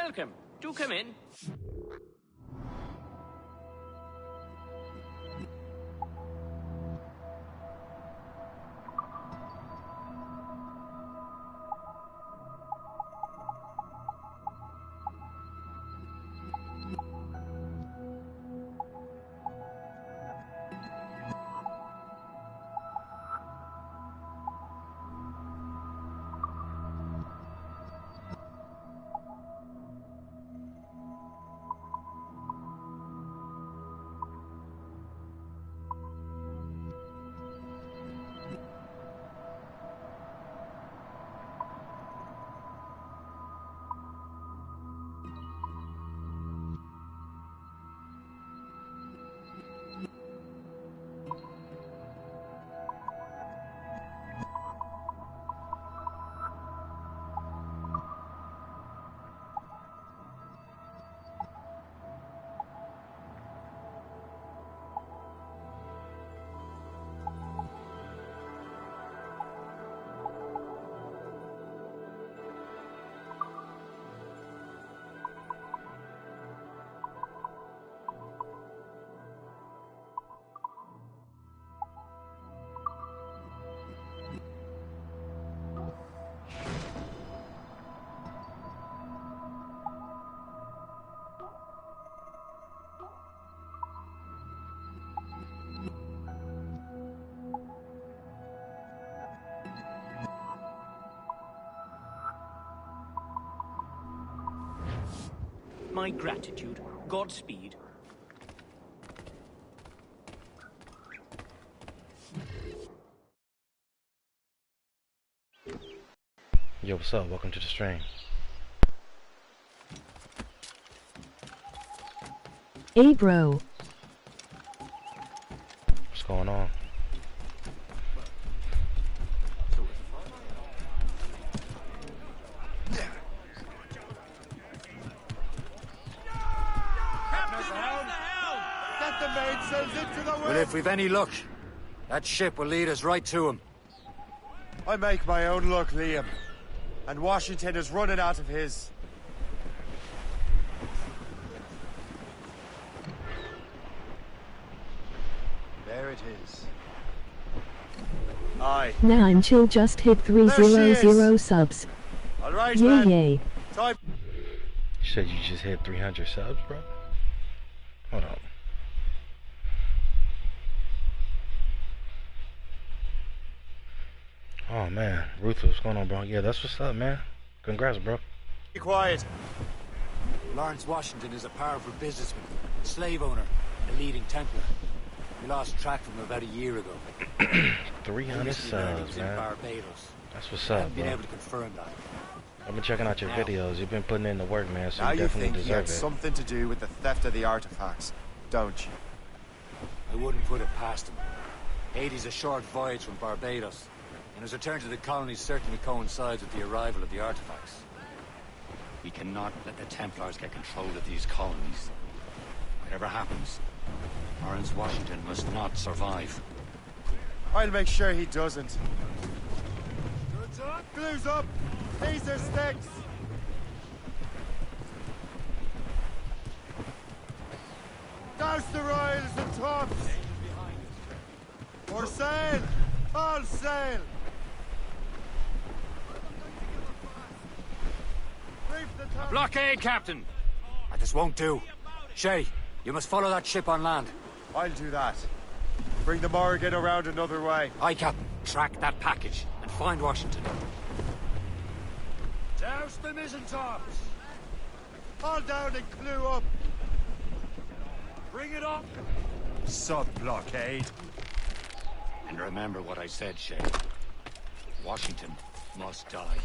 Welcome. Do come in. My gratitude. Godspeed. Yo, what's up? Welcome to the stream. Hey, bro. What's going on? Well, if we've any luck, that ship will lead us right to him. I make my own luck, Liam. And Washington is running out of his. There it is. Aye. Nah, until just hit 300 subs. Alright, yay, man. yay. Time. You said you just hit 300 subs, bro? Hold on. Oh man, Ruthless, what's going on, bro? Yeah, that's what's up, man. Congrats, bro. Be quiet. Lawrence Washington is a powerful businessman, slave owner, and a leading Templar. We lost track of him about a year ago. 300 subs, man. Barbados. That's what's I up, haven't been bro. able to confirm that. I've been checking out your videos. You've been putting in the work, man, so Now you you definitely think he had deserve it. something to do with the theft of the artifacts, don't you? I wouldn't put it past him. Haiti's a short voyage from Barbados, and his return to the colonies certainly coincides with the arrival of the artifacts. We cannot let the Templars get control of these colonies. Whatever happens, Lawrence Washington must not survive. I'll make sure he doesn't. Goods up, glues up. These are sticks. Douse the royals and tops. For sail! All sail! Blockade, Captain! This won't do. Shay, you must follow that ship on land. I'll do that. Bring the Morrigan around another way. Aye, Captain. Track that package and find Washington. Douse the mizzentops! All down and clew up! Bring it up! Sub-blockade. And remember what I said, Shay. Washington must die.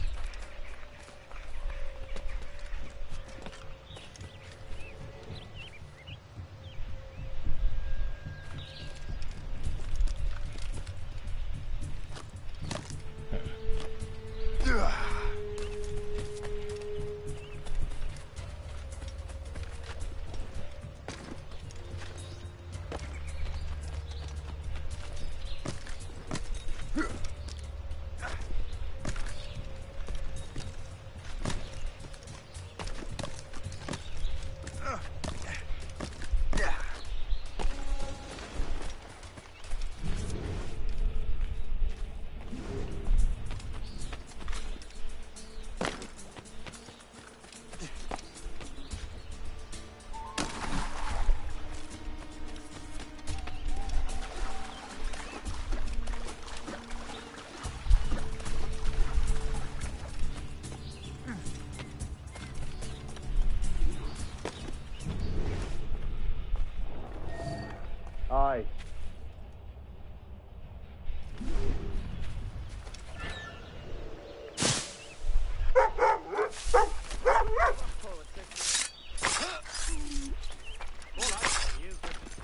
Aye.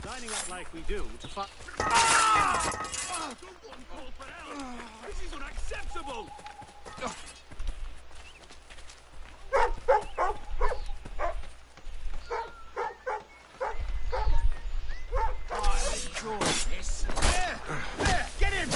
Lining up like we do to fight. This is unacceptable! There! Get him!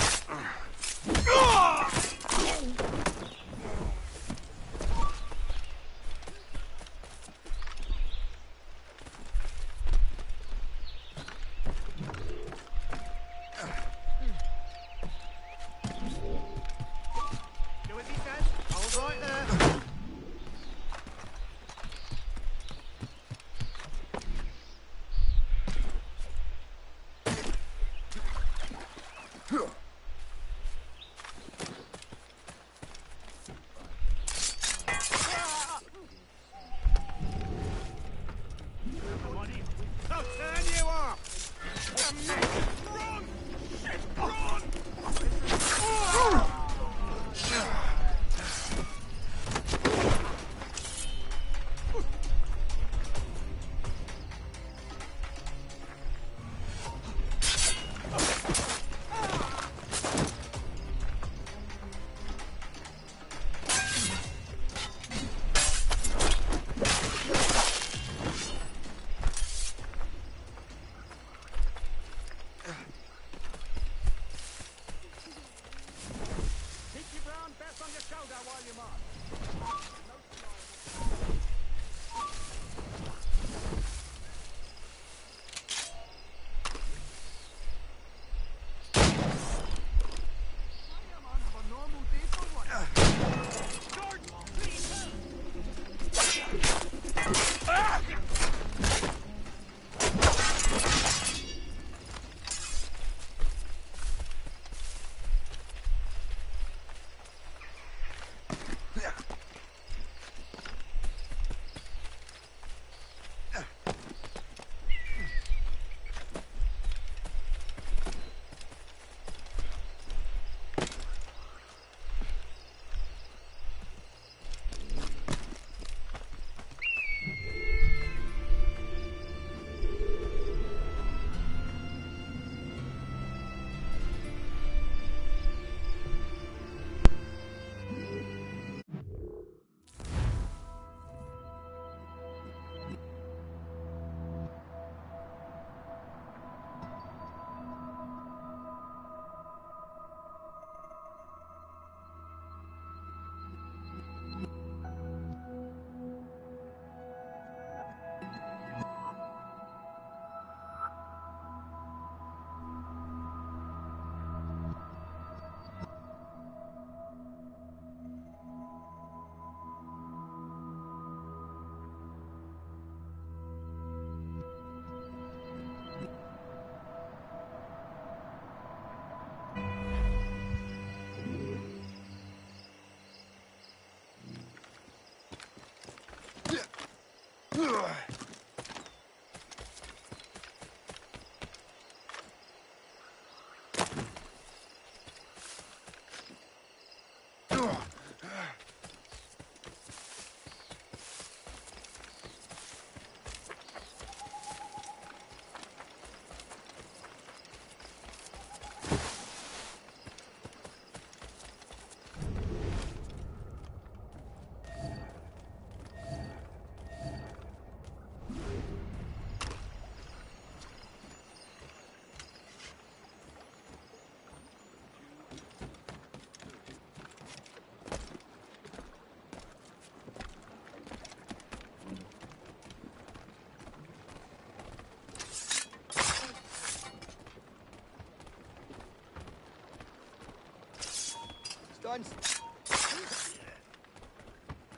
Done.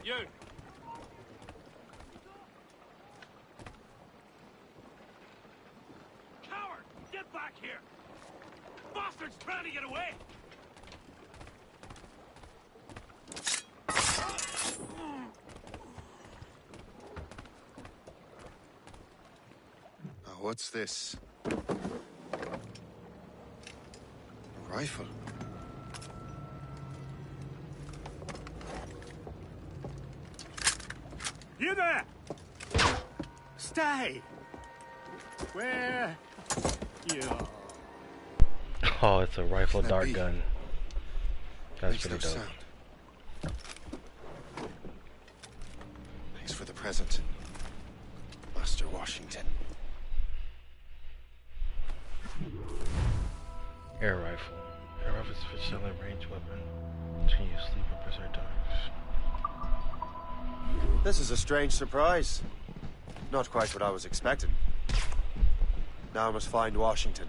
You! Coward! Get back here! Bastard's trying to get away! What's this? rifle. You there! Stay! Where you are. Oh, it's a rifle Can that dart be? gun. That's Makes pretty no dope. sound. Thanks for the present, Master Washington. Air rifle. Air rifle is a facility range weapon. Which can use sleep and preserve dogs. This is a strange surprise. Not quite what I was expecting. Now I must find Washington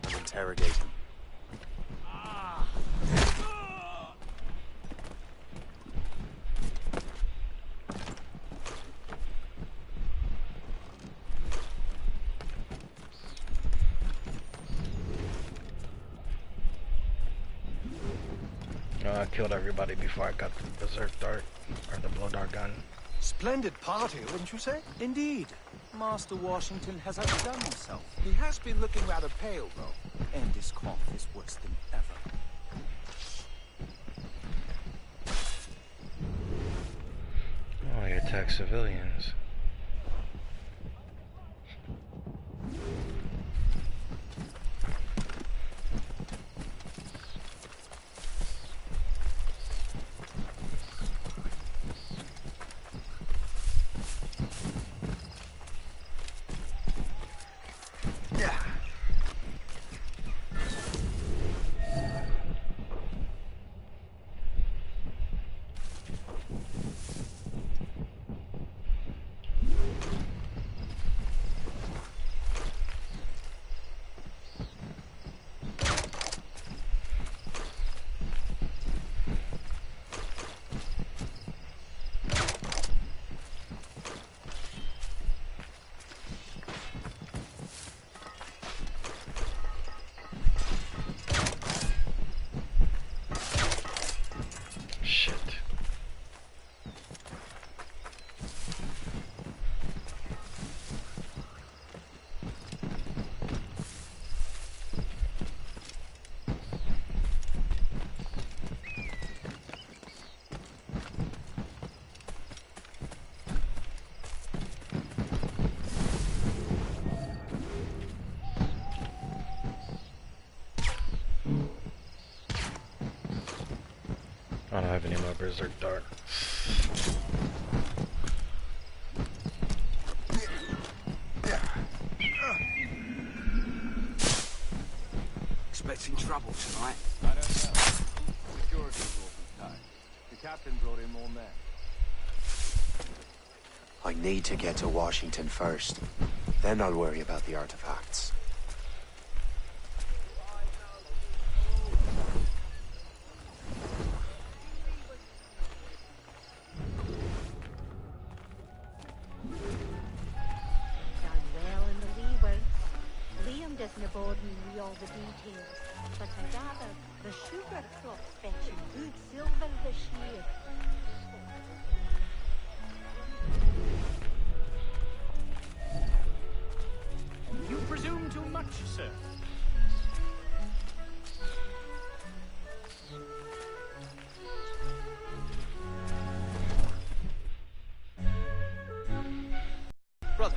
and interrogate him. I killed everybody before I got the berserk dart, or the blow dart gun. Splendid party, wouldn't you say? Indeed. Master Washington has outdone himself. He has been looking rather pale, though. And his cough is worse than ever. Oh, he attacked civilians. Shit. I don't have any more berserk darts. Expecting trouble tonight. I don't know. Security's awful tight. The captain brought in more men. I need to get to Washington first. Then I'll worry about the artifacts. Done well in the leeway. Liam doesn't bore me with all the details, but I gather the sugar crop's fetching good silver this year. You presume too much, sir. Brother,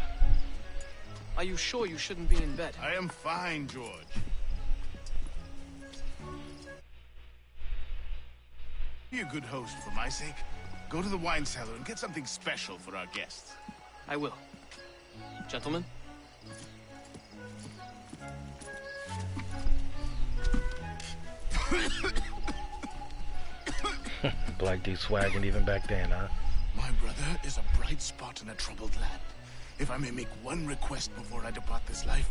are you sure you shouldn't be in bed? I am fine, George. Be a good host for my sake. Go to the wine cellar and get something special for our guests. I will. Gentlemen? Black dude swagging even back then, huh? My brother is a bright spot in a troubled land. If I may make one request before I depart this life,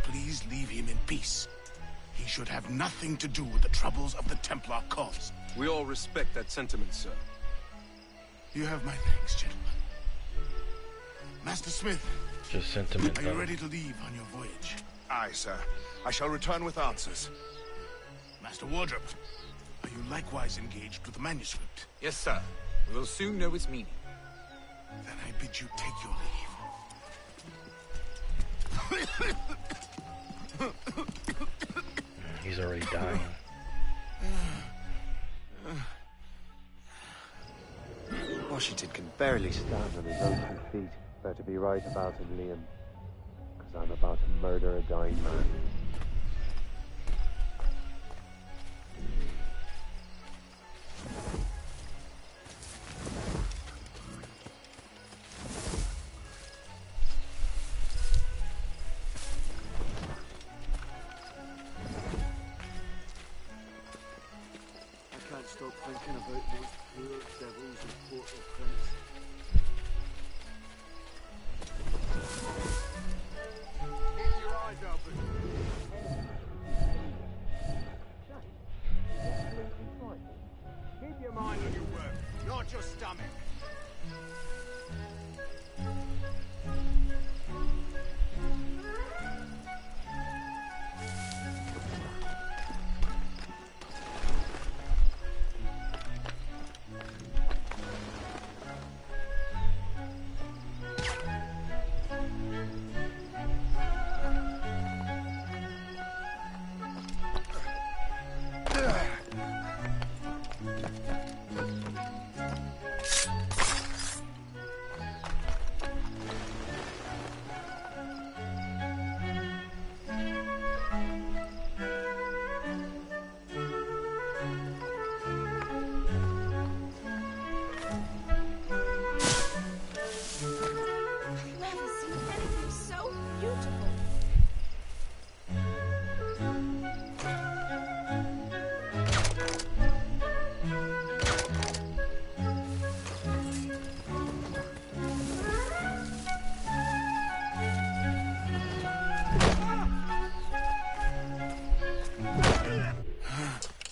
please leave him in peace. He should have nothing to do with the troubles of the Templar cause. We all respect that sentiment, sir. You have my thanks, gentlemen. Master Smith, Just sentiment, are you though. ready to leave on your voyage? Aye, sir. I shall return with answers. Master Wardrop, are you likewise engaged with the manuscript? Yes, sir. We will soon know its meaning. Then I bid you take your leave. He's already dying. Washington can barely stand on his own 2 feet. Better be right about him, Liam. Because I'm about to murder a dying man. I can't stop thinking about those poor devils in Port-au-Prince. Keep your eyes open. Keep your mind on your work, not your stomach. I've never seen anything so beautiful.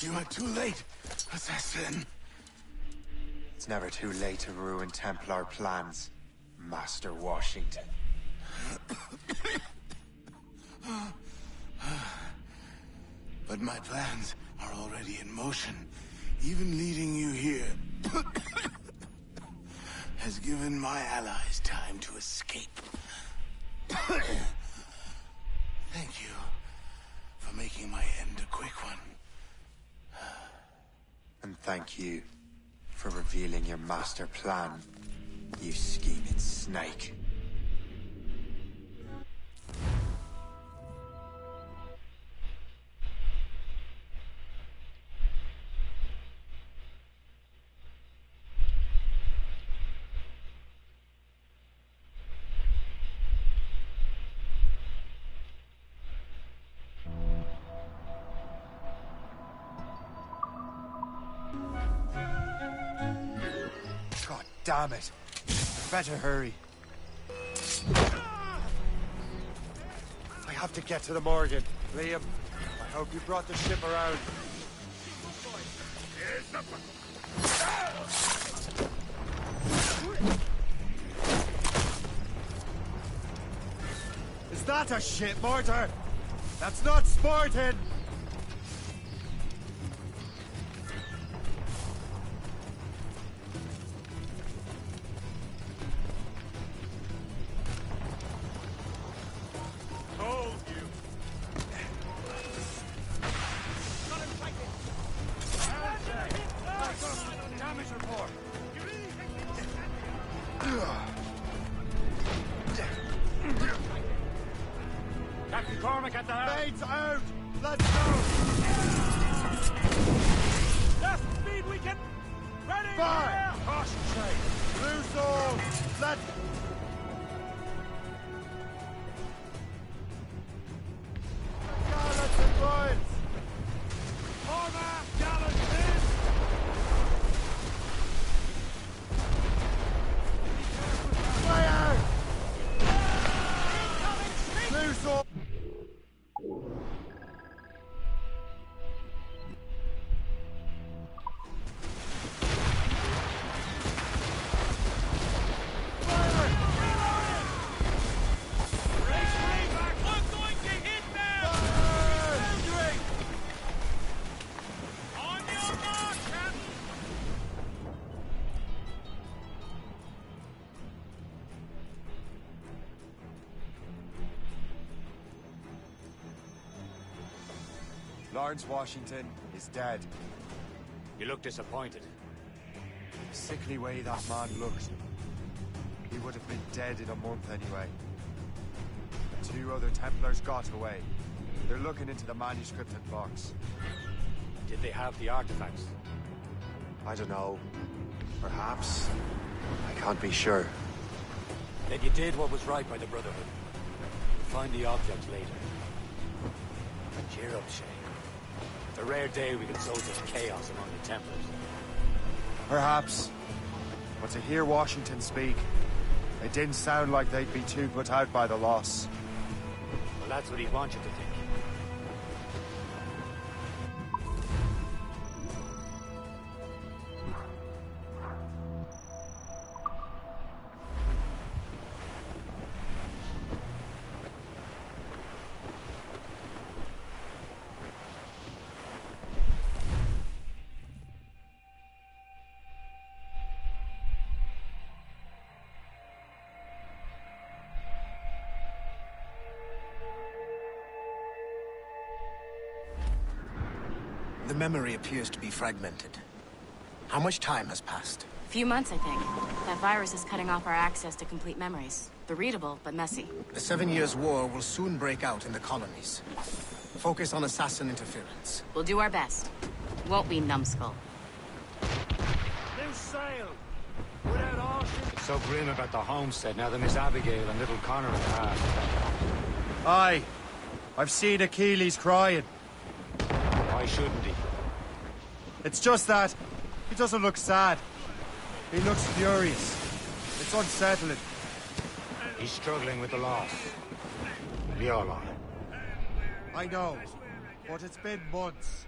You are too late, assassin. It's never too late to ruin Templar plans, Master Washington. But my plans are already in motion. Even leading you here has given my allies time to escape. Thank you for making my end a quick one. And thank you for revealing your master plan, you scheming snake. God damn it. Better hurry. I have to get to the Morgan. Liam, I hope you brought the ship around. Is that a ship mortar? That's not Spartan! Told you. Damage report! Captain Cormac at the helm. Baits out! Let's go! Left speed we can. Ready. Fire! Caution train! Loose all! Let's... Gallants and Bryans! Cormac, gallant in. Fire! Loose all! Lawrence Washington is dead. You look disappointed. The sickly way that man looked. He would have been dead in a month anyway. The 2 other Templars got away. They're looking into the manuscript and box. Did they have the artifacts? I don't know. Perhaps. I can't be sure. Then you did what was right by the Brotherhood. We'll find the object later. Cheer up, Shay. It's a rare day we can sow such chaos among the Templars. Perhaps. But to hear Washington speak, it didn't sound like they'd be too put out by the loss. Well, that's what he'd want you to think. The memory appears to be fragmented. How much time has passed? A few months, I think. That virus is cutting off our access to complete memories. They're readable, but messy. The 7 Years' War will soon break out in the colonies. Focus on assassin interference. We'll do our best. Won't we, numbskull? New sail! Without all ship. It's so grim about the homestead now that Miss Abigail and little Connor are passed. Aye. I've seen Achilles crying. Why shouldn't he? It's just that he doesn't look sad. He looks furious. It's unsettling. He's struggling with the loss. We all are. I know, but it's been months,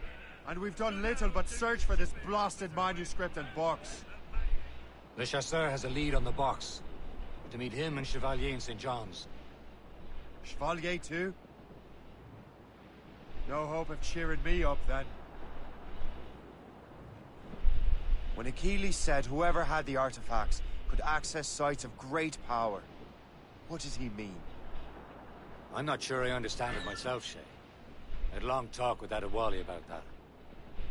and we've done little but search for this blasted manuscript and box. Le Chasseur has a lead on the box. To meet him and Chevalier in St. John's. Chevalier too? No hope of cheering me up, then. When Achilles said whoever had the artifacts could access sites of great power, what did he mean? I'm not sure I understand it myself, Shay. I had a long talk with Adewale about that.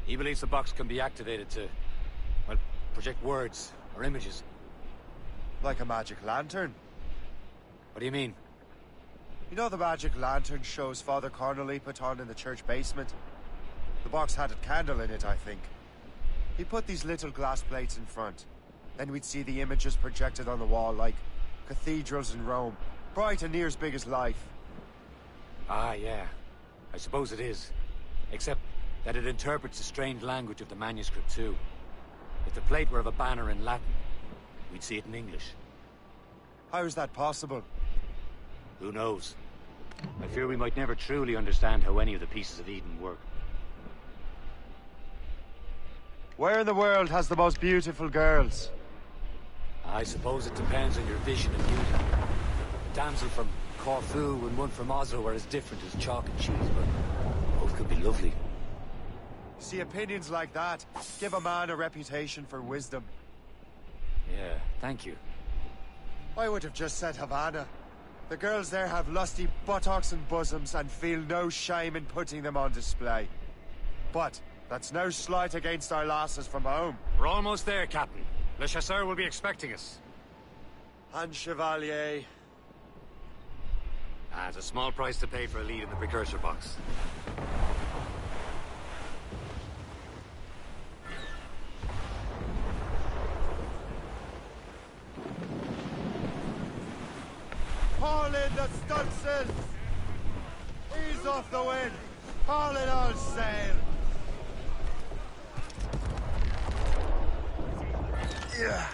He believes the box can be activated to, well, project words or images. Like a magic lantern? What do you mean? You know the magic lantern shows Father Connolly put on in the church basement? The box had a candle in it, I think. He put these little glass plates in front. Then we'd see the images projected on the wall like cathedrals in Rome. Bright and near as big as life. Ah, yeah. I suppose it is. Except that it interprets the strained language of the manuscript, too. If the plate were of a banner in Latin, we'd see it in English. How is that possible? Who knows? I fear we might never truly understand how any of the pieces of Eden work. Where in the world has the most beautiful girls? I suppose it depends on your vision of beauty. A damsel from Corfu and one from Oslo are as different as chalk and cheese, but both could be lovely. See, opinions like that give a man a reputation for wisdom. Yeah, thank you. I would have just said Havana. The girls there have lusty buttocks and bosoms and feel no shame in putting them on display. But that's no slight against our lasses from home. We're almost there, Captain. Le Chasseur will be expecting us. And Chevalier. It's a small price to pay for a lead in the precursor box. Haul in the stunsails! Ease off the wind! Haul in all sail! Yeah.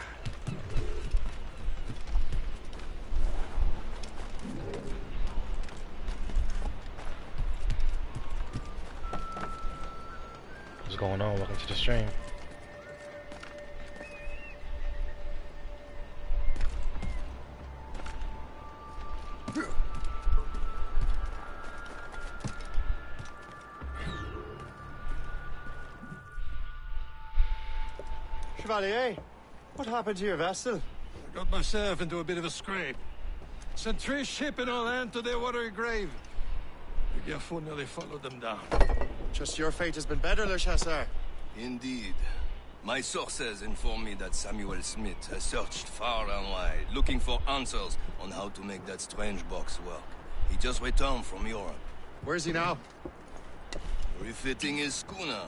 What's going on? Welcome to the stream. Chevalier, what happened to your vessel? I got myself into a bit of a scrape. Sent 3 ships in our land to their watery grave. The Gafu nearly followed them down. Just your fate has been better, Le Chasseur. Indeed. My sources inform me that Samuel Smith has searched far and wide, looking for answers on how to make that strange box work. He just returned from Europe. Where's he now? Refitting his schooner.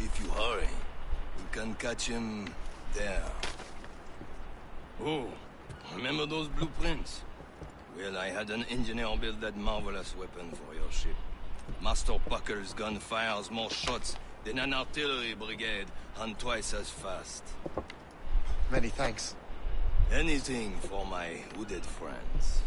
If you hurry, you can catch him there. Oh, remember those blueprints? Well, I had an engineer build that marvelous weapon for your ship. Master Pucker's gun fires more shots than an artillery brigade, and twice as fast. Many thanks. Anything for my wounded friends.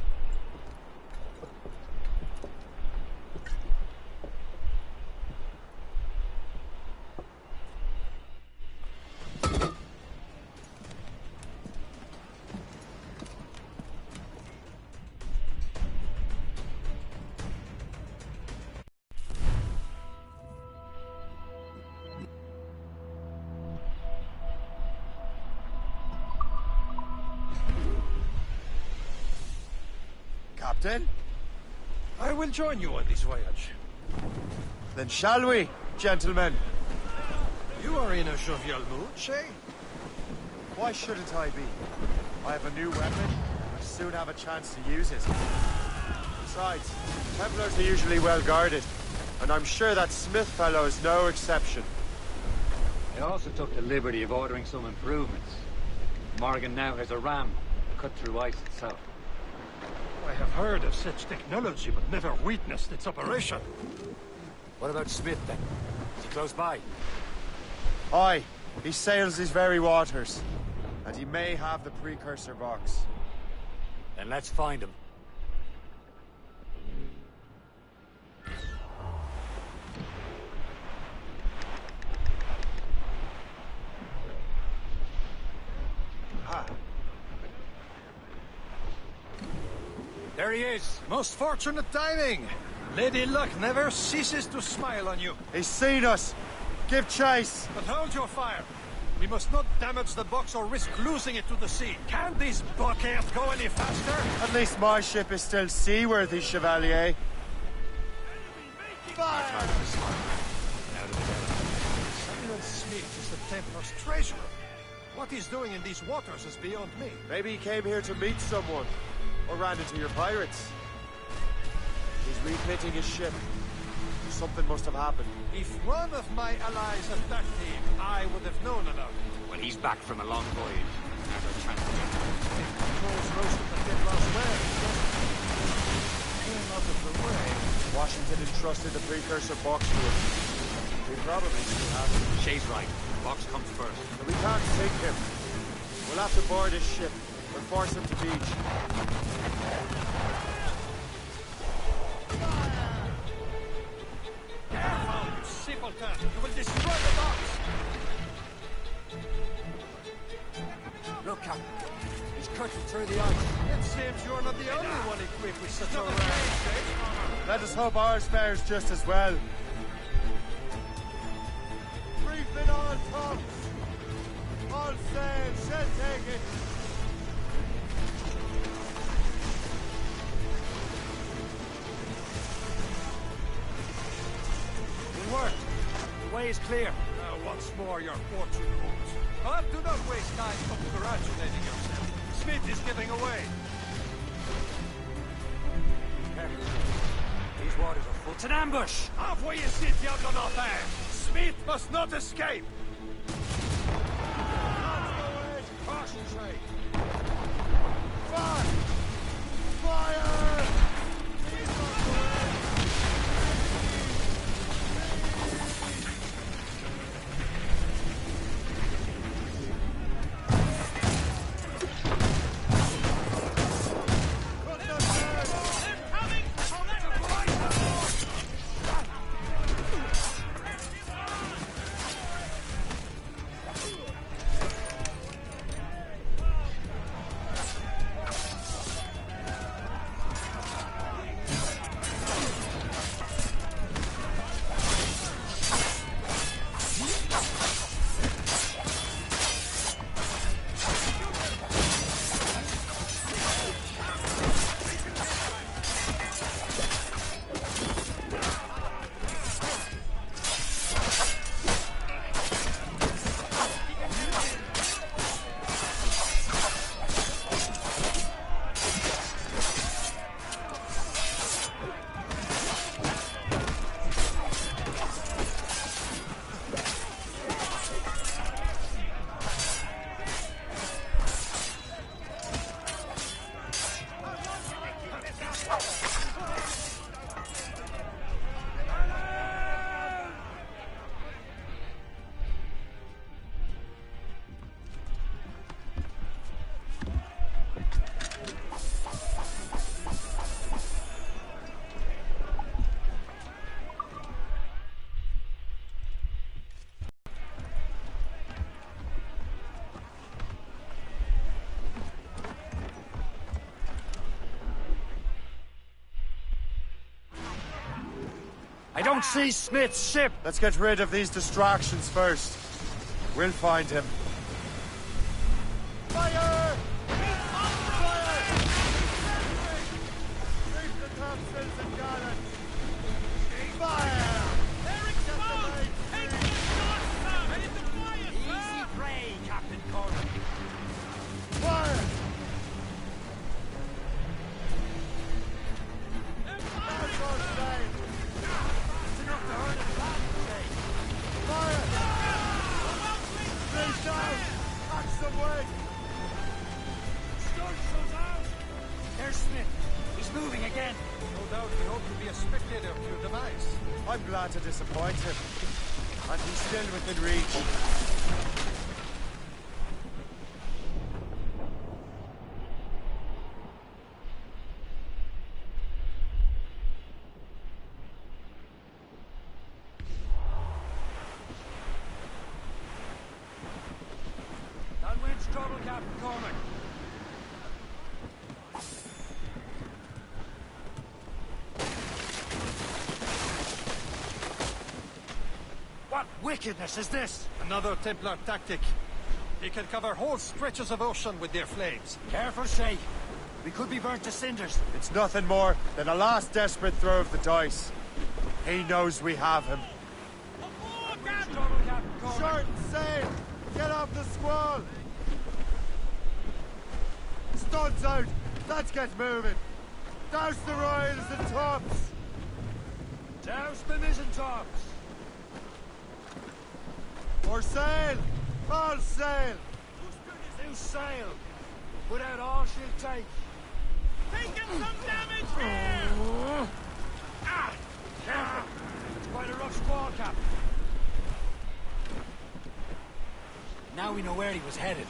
Captain? I will join you on this voyage. Then shall we, gentlemen? You are in a jovial mood, Shay? Why shouldn't I be? I have a new weapon. I soon have a chance to use it. Besides, Templars are usually well guarded, and I'm sure that Smith fellow is no exception. I also took the liberty of ordering some improvements. Morgan now has a ram cut through ice itself. I have heard of such technology, but never witnessed its operation. What about Smith, then? Is he close by? Aye, he sails these very waters, and he may have the precursor box. Then let's find him. Ah. There he is! Most fortunate timing! Lady Luck never ceases to smile on you. He's seen us! Give chase! But hold your fire. We must not damage the box or risk losing it to the sea. Can this blockade go any faster? At least my ship is still seaworthy, Chevalier. Fire! Samuel Smith is the Templar's treasurer. What he's doing in these waters is beyond me. Maybe he came here to meet someone, or ran into your pirates. He's refitting his ship. Something must have happened. If one of my allies attacked him, I would have known about it. Well, he's back from a long voyage. There's a chance to get him. Controls roasted the Templars well. Came out of the way. Washington entrusted the precursor box to him. We probably still have it. Shay's right. The box comes first. But we can't sink him. We'll have to board his ship or force him to beach. Careful, you simpleton! You will destroy the box! Look, Captain. He's cutting through the ice. It seems you're not the only one equipped with such a ram. Let us hope ours fares just as well. Reefing all tops! All sail, shall take it! Good work. The way is clear. Now, once more, your fortune moves. But do not waste time congratulating yourself. Smith is giving away. Careful. These waters are full. It's an ambush! Halfway you sit, Diablo Nothing! Smith must not escape! Caution, Shay! Fire! Fire! I don't see Smith's ship! Let's get rid of these distractions first. We'll find him. Fire! Fire! Reach the topsails and gallants! Fire! They're exposed! Take the shot, sir! Ready to fire, sir! Easy prey, Captain Corbin. Fire! They're That's firing, our sir! slave! Fast enough to hurt his back, Jay. Fire! Stay down! Catch some weight! Stunsail's out! There's Smith. He's moving again. No doubt he hoped to be a spectator of your demise. I'm glad to disappoint him. And he's still within reach. Downwind's trouble, Captain Cormac. What wickedness is this? Another Templar tactic. They can cover whole stretches of ocean with their flames. Careful, Shay. We could be burnt to cinders. It's nothing more than a last desperate throw of the dice. He knows we have him. Downwind's trouble, Captain Cormac. Short sail! Get off the squall! Studs out! Let's get moving! Douse the royals and tops! Douse the mizzen-tops. For sail! All sail! New sail. Put out all she'll take. Taking some damage here! Ah! Careful! It's quite a rough squall, Captain. Now we know where he was headed.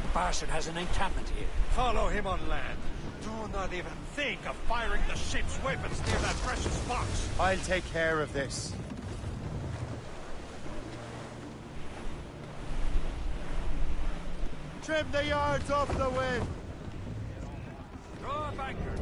The bastard has an encampment here. Follow him on land. Do not even think of firing the ship's weapons near that precious box. I'll take care of this. Trim the yards off the wind! Draw up anchor.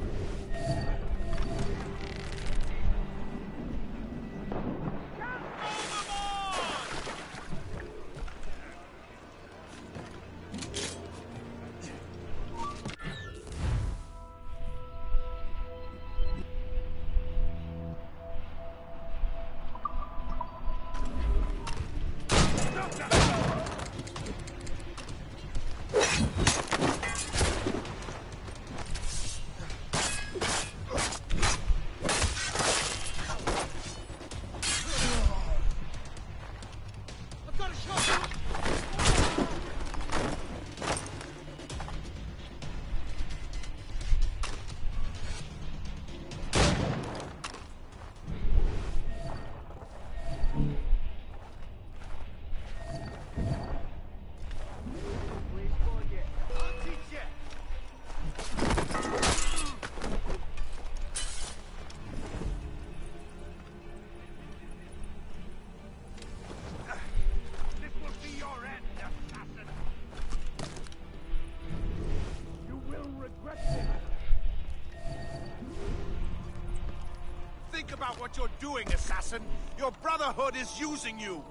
Think about what you're doing, assassin. Your Brotherhood is using you.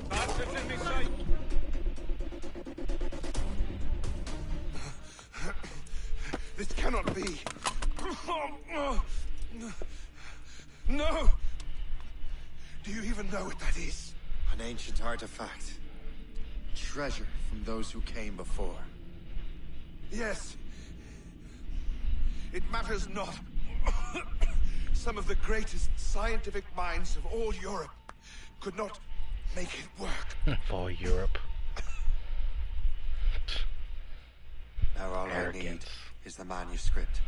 Bastards in me sight! This cannot be. No! Do you even know what that is? An ancient artifact. Treasure from those who came before. Yes. It matters not. Some of the greatest scientific minds of all Europe could not make it work. For Europe. Now all I need Arrogance. is the manuscript,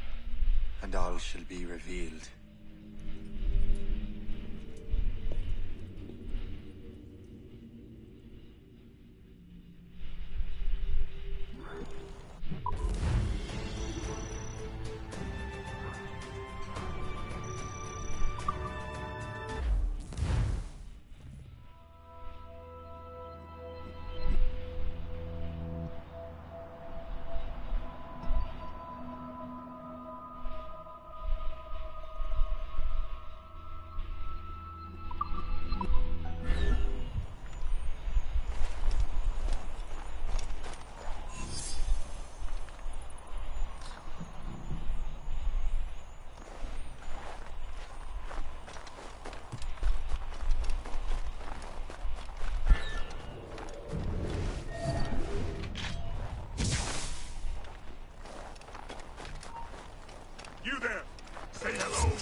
and all shall be revealed. You there! Say hello!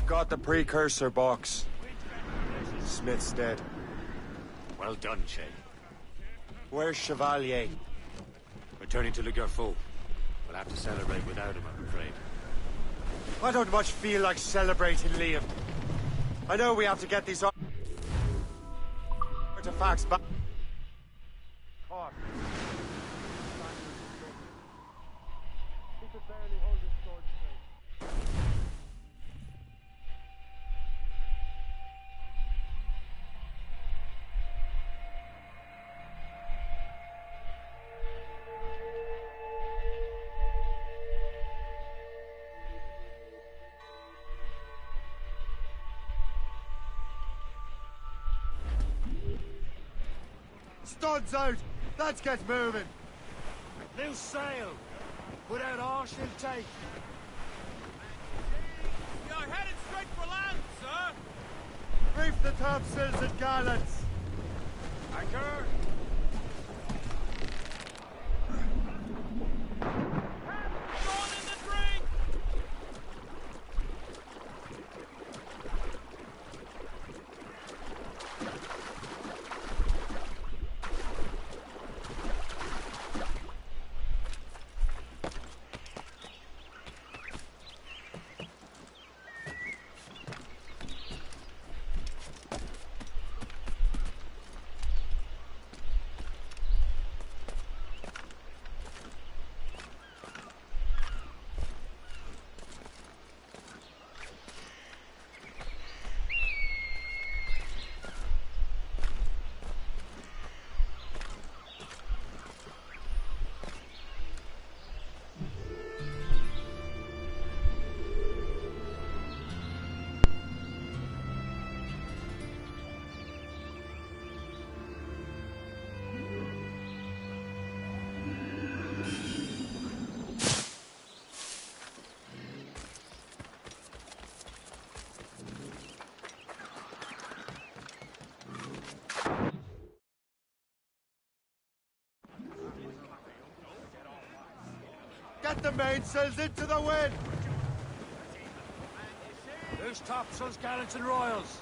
Got the precursor box. Smith's dead. Well done, Shay. Where's Chevalier? Returning to Le Gerfaut. We'll have to celebrate without him, I'm afraid. I don't much feel like celebrating, Liam. I know we have to get these artifacts back. He could barely hold his sword straight. Studs out! Let's get moving! Loose sail! Put out all she'll take! You're headed straight for land, sir! Reef the topsails and gallants! Anchor! Thrown in the drink! Get the mainsails into the wind! Loose topsails, gallants, and royals.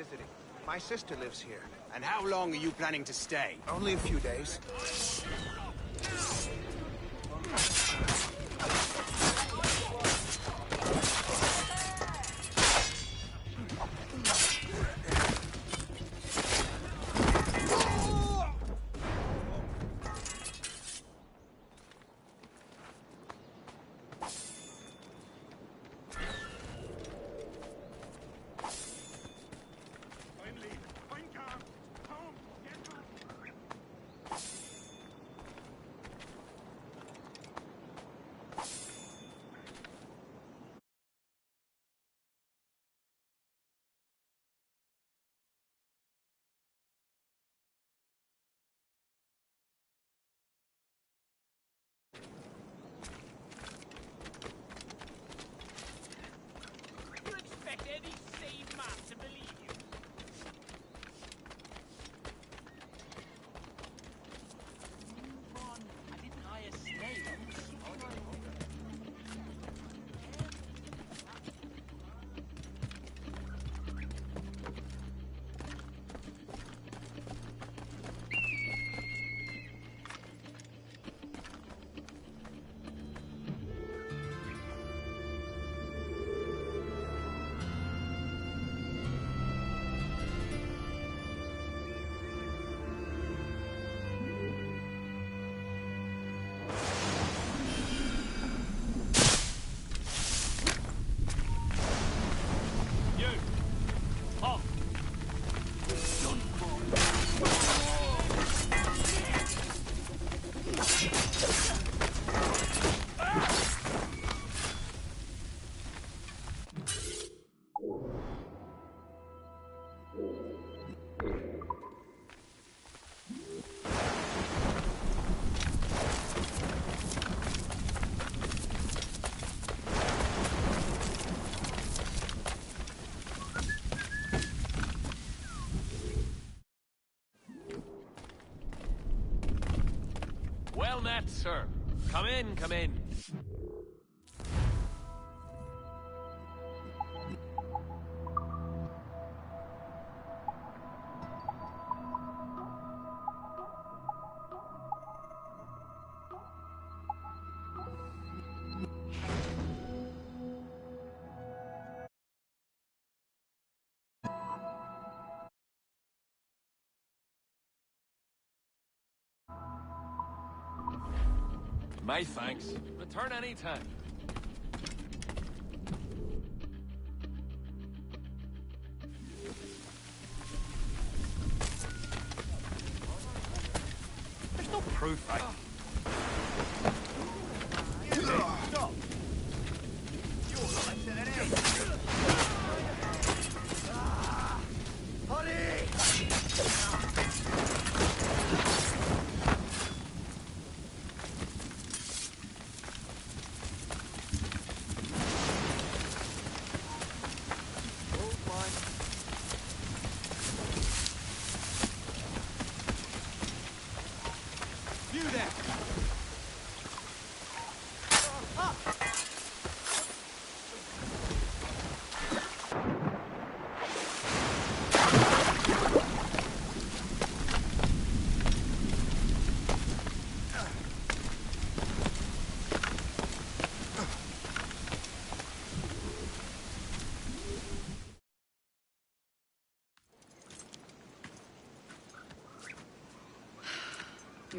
visiting. My sister lives here. And how long are you planning to stay? Only a few days. You expect any sane man to believe you? Move on. I didn't hire slaves. All right. Well met, sir. Come in, come in. My thanks. Return anytime. There's no proof, right? Stop! You're like that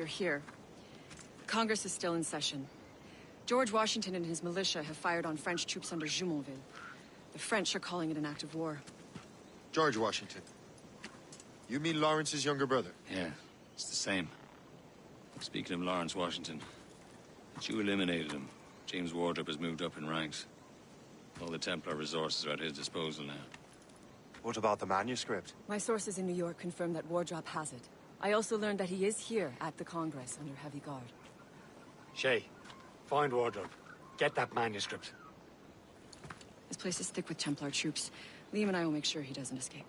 You're here. Congress is still in session. George Washington and his militia have fired on French troops under Jumonville. The French are calling it an act of war. George Washington. You mean Lawrence's younger brother? Yeah, it's the same. Speaking of Lawrence Washington, but you eliminated him. James Wardrop has moved up in ranks. All the Templar resources are at his disposal now. What about the manuscript? My sources in New York confirm that Wardrop has it. I also learned that he is here at the Congress under heavy guard. Shay, find Wardrop. Get that manuscript. This place is thick with Templar troops. Liam and I will make sure he doesn't escape.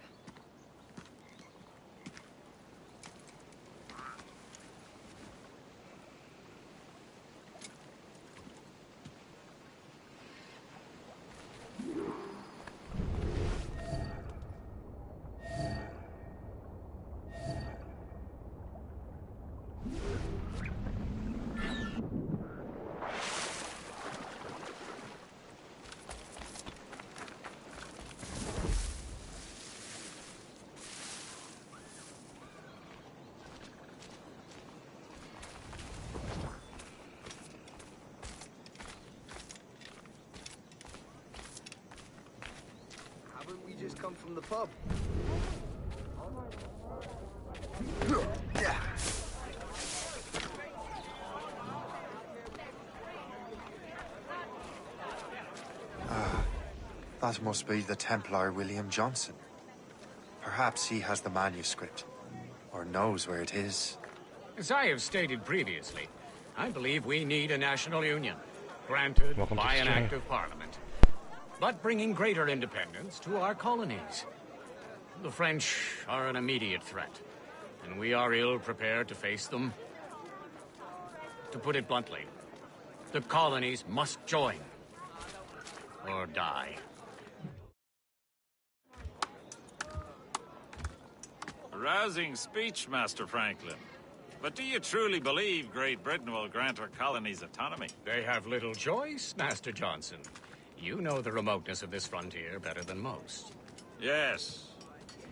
the pub. That must be the Templar William Johnson. Perhaps he has the manuscript, or knows where it is. As I have stated previously, I believe we need a national union, granted by an act of parliament, but bringing greater independence to our colonies. The French are an immediate threat, and we are ill prepared to face them. To put it bluntly, the colonies must join, or die. A rousing speech, Master Franklin. But do you truly believe Great Britain will grant our colonies autonomy? They have little choice, Master Johnson. You know the remoteness of this frontier better than most. Yes,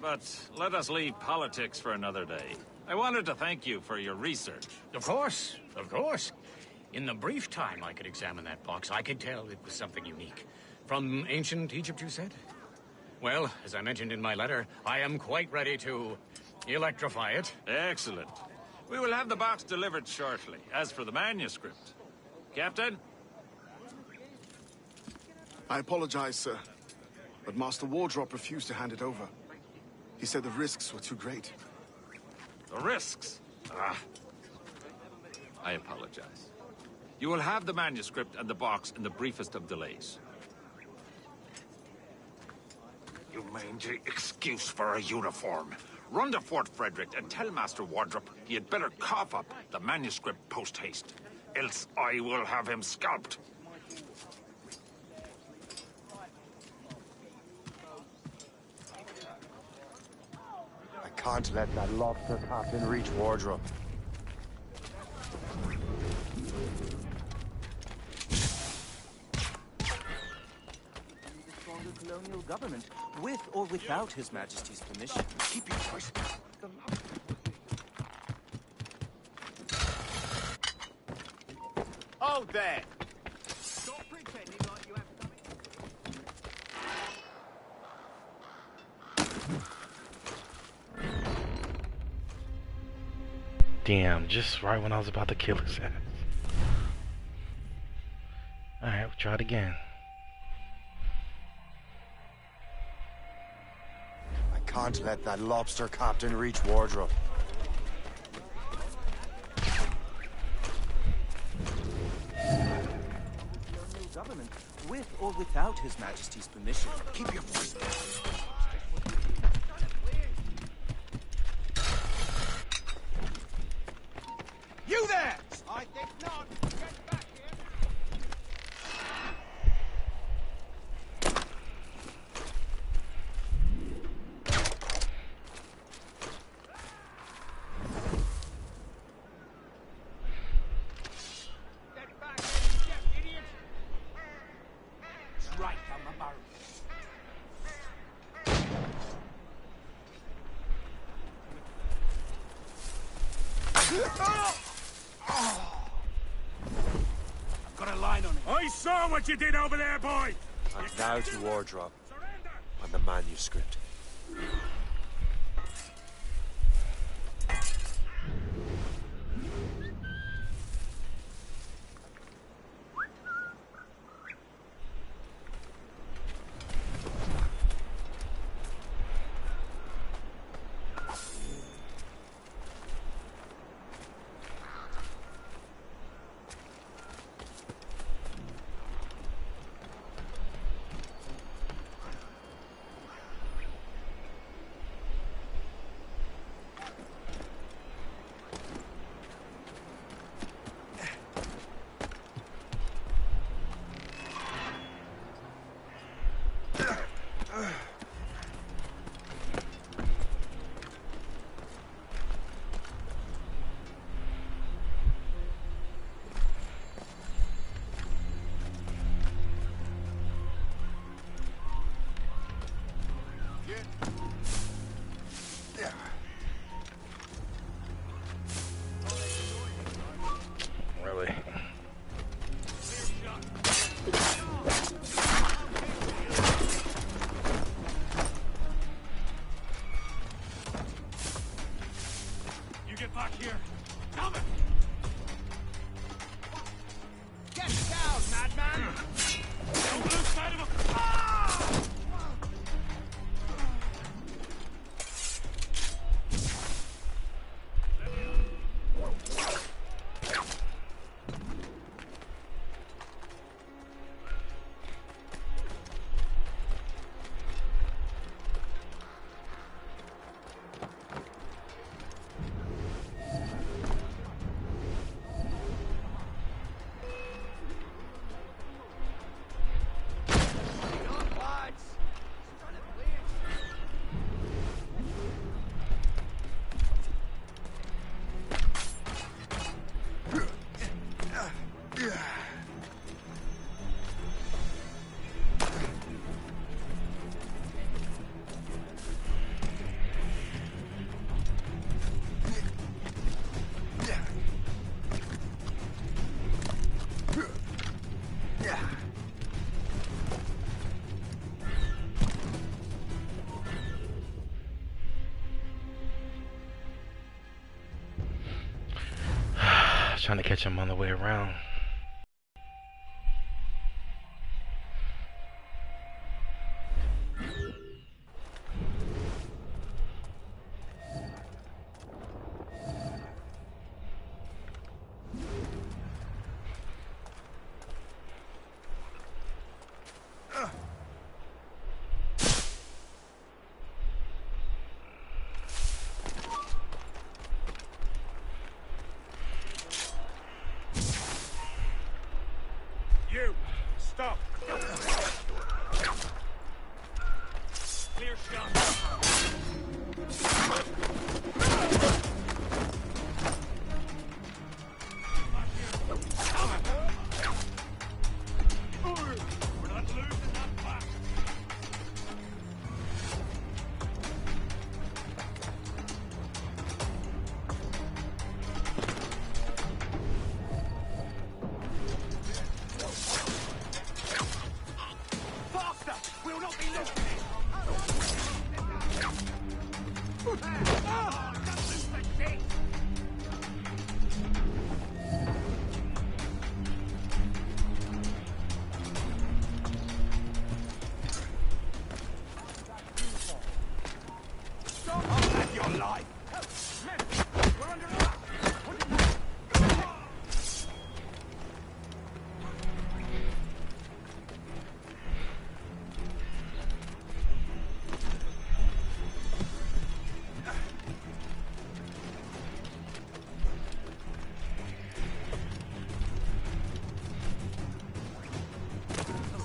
but let us leave politics for another day. I wanted to thank you for your research. Of course, of course. In the brief time I could examine that box, I could tell it was something unique. From ancient Egypt, you said? Well, as I mentioned in my letter, I am quite ready to electrify it. Excellent. We will have the box delivered shortly. As for the manuscript... Captain? I apologize, sir, but Master Wardrop refused to hand it over. He said the risks were too great. The risks? Ah. I apologize. You will have the manuscript and the box in the briefest of delays. You mangy excuse for a uniform. Run to Fort Frederick and tell Master Wardrop he had better cough up the manuscript post-haste. Else I will have him scalped. I can't let that lobster captain reach Wardrop. Colonial government, with or without His Majesty's permission. Keep your voice. Hold there! Stop pretending like you have Damn, just right when I was about to kill his ass. Alright, we'll try it again. Can't let that lobster captain reach Wardrop. Government, with or without His Majesty's permission. Keep your voice down. You there! I think not. Get back here. I saw what you did over there, boy! And now to Wardrop on the manuscript. Down, madman! Don't lose sight of him! Ah! Trying to catch him on the way around. You! Stop! Clear shot! We're not losing that back! Faster! We'll not be losing it! Ah! Don't lose the thing! Stop! I'll have your life! We're under attack!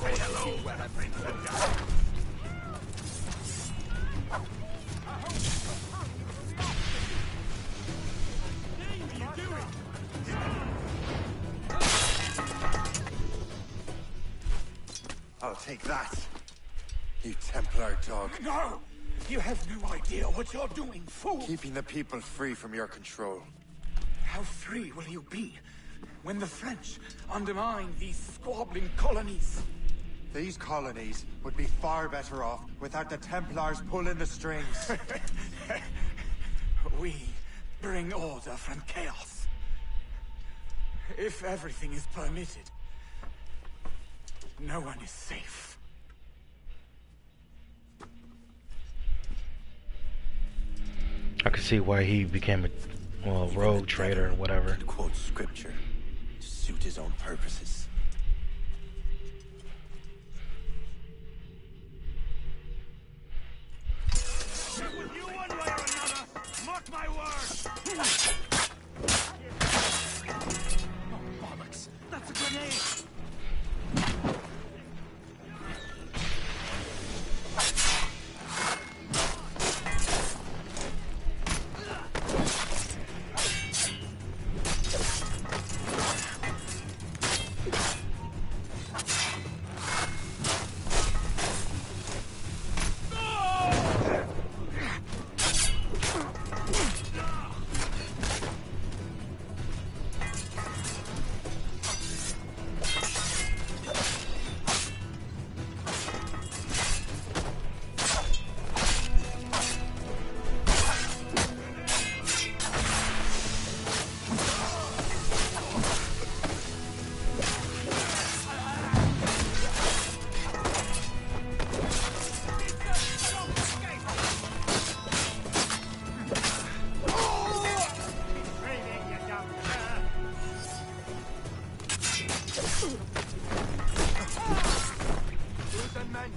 Say hello when I bring them down. I'll take that. You Templar dog. No! You have no idea what you're doing, fool! Keeping the people free from your control. How free will you be when the French undermine these squabbling colonies? These colonies would be far better off without the Templars pulling the strings. We bring order from chaos. If everything is permitted, no one is safe. I could see why he became a rogue trader or whatever. Quote scripture to suit his own purposes. With you one way or another, mark my words! Oh, bollocks! That's a grenade! Losing men.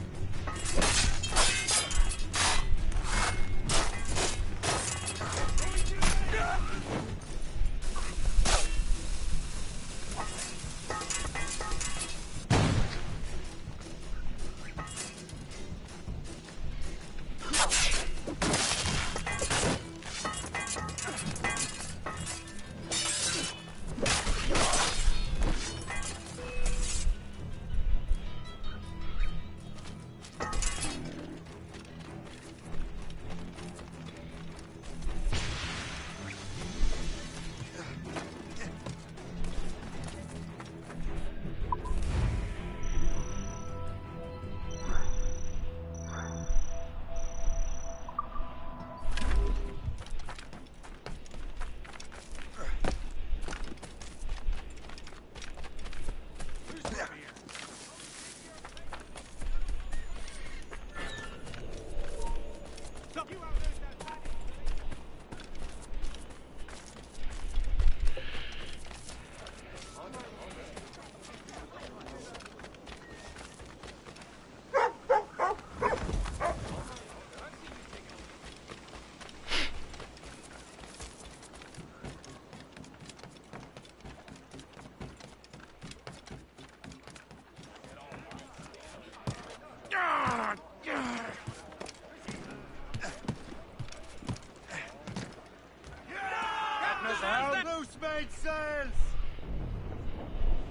Sails!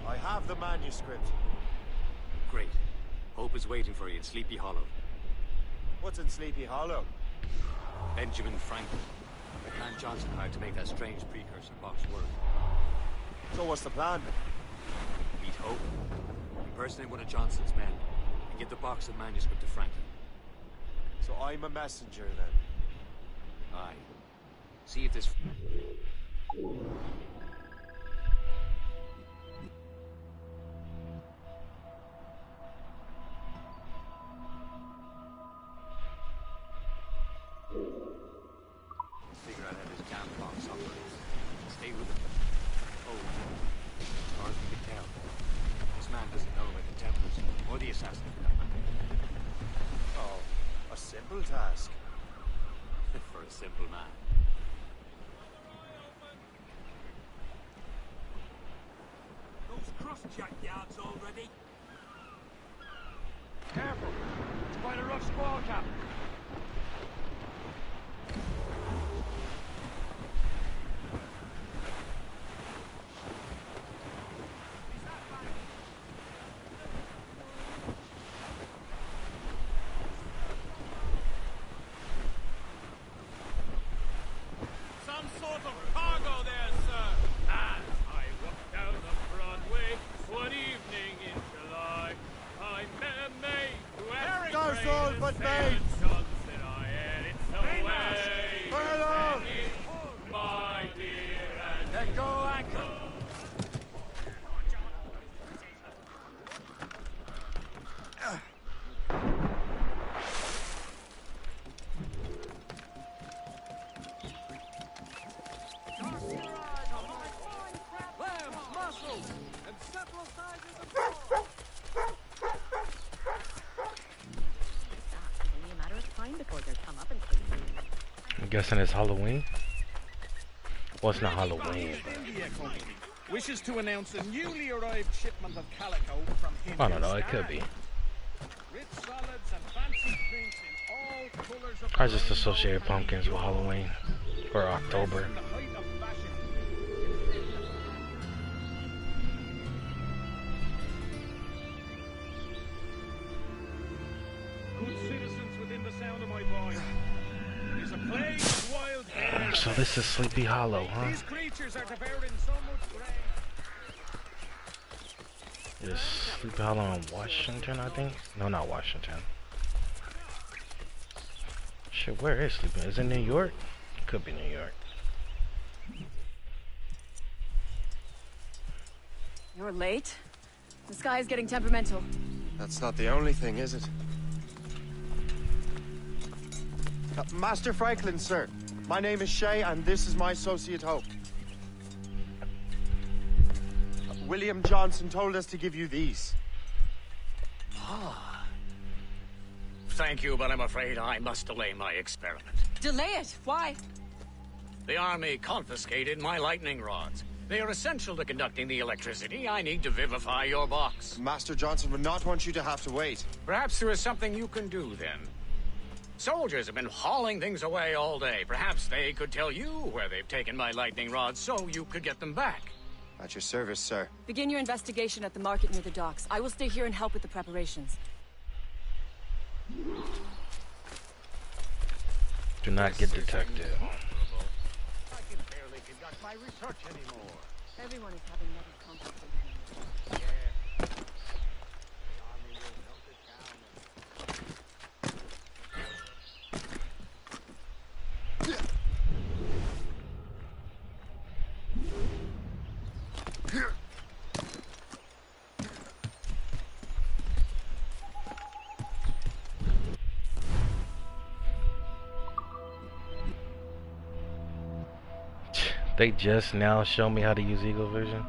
I have the manuscript. Great. Hope is waiting for you in Sleepy Hollow. What's in Sleepy Hollow? Benjamin Franklin. The plan Johnson hired to make that strange precursor box work. So what's the plan? Meet Hope, impersonate one of Johnson's men, and give the box of manuscript to Franklin. So I'm a messenger, then? Aye. See if this... Figure out how this damn box operates. Stay with him. Oh, as far as we can tell, this man doesn't know about the Templars or the assassin for that matter. Oh, a simple task. For a simple man. Those cross-jack yards already. Careful. It's quite a rough squall, Cap. I'm guessing it's Halloween. Well, it's not Halloween. Wishes to announce a newly arrived shipment of calico from him. I don't know. It could be. Rich solids and fancy prints in all colors of I just associated pumpkins with Halloween or October. Good citizens within the sound of my voice. There's a plague of wild hair. So this is Sleepy Hollow, huh? These creatures are devouring so much grain. Is Sleepy Hollow in Washington, I think? No, not Washington. Shit, where is Sleepy? Is it New York? Could be New York. You're late. The sky is getting temperamental. That's not the only thing, is it? Master Franklin, sir. My name is Shay, and this is my associate Hope. William Johnson told us to give you these. Ah. Thank you, but I'm afraid I must delay my experiment. Delay it? Why? The army confiscated my lightning rods. They are essential to conducting the electricity I need to vivify your box. Master Johnson would not want you to have to wait. Perhaps there is something you can do, then. Soldiers have been hauling things away all day. Perhaps they could tell you where they've taken my lightning rods so you could get them back. At your service, sir. Begin your investigation at the market near the docks. I will stay here and help with the preparations. Do not get detected. I can barely conduct my research anymore. Everyone is having negative contact with me. They just now show me how to use Eagle Vision.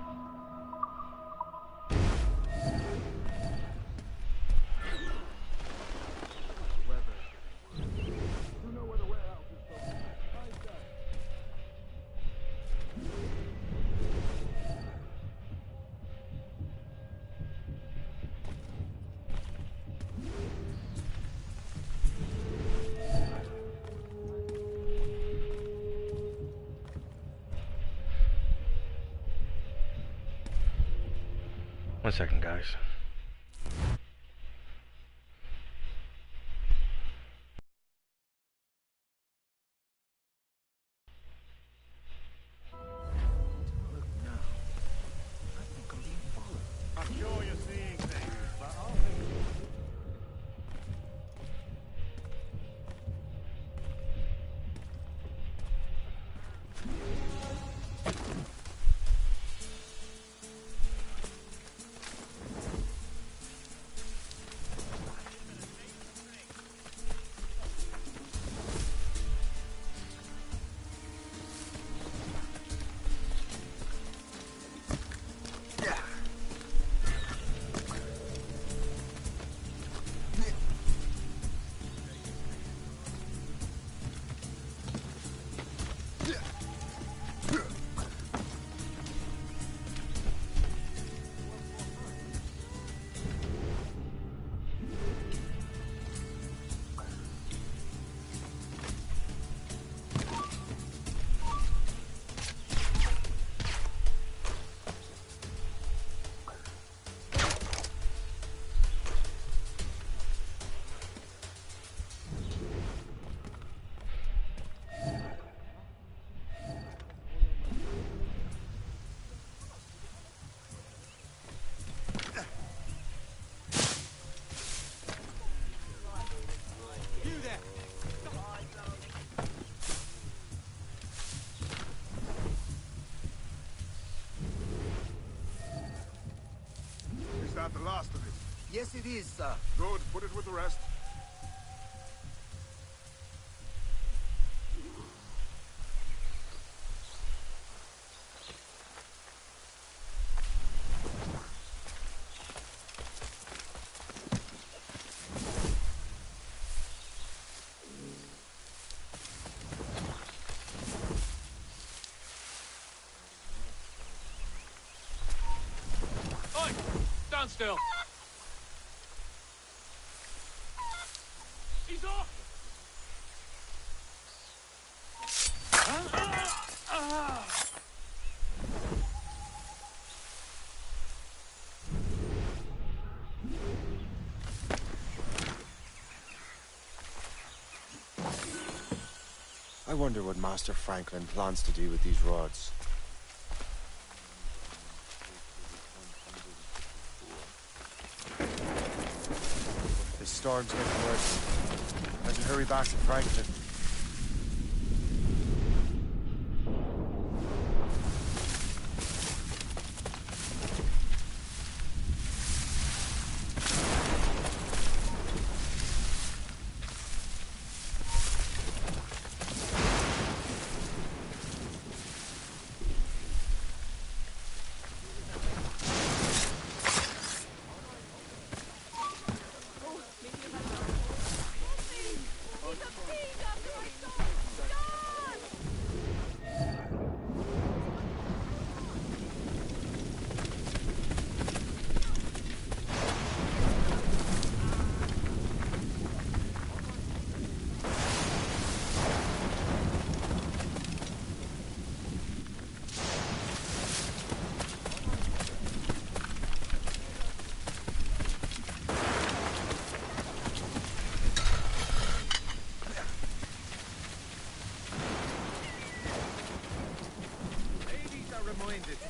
One second, guys. I'm sure you're seeing things, but I'll The last of it. Yes, it is, sir. Good. Put it with the rest. Stand still. He's off. I wonder what Master Franklin plans to do with these rods. This storm's getting worse. I should hurry back to Franklin.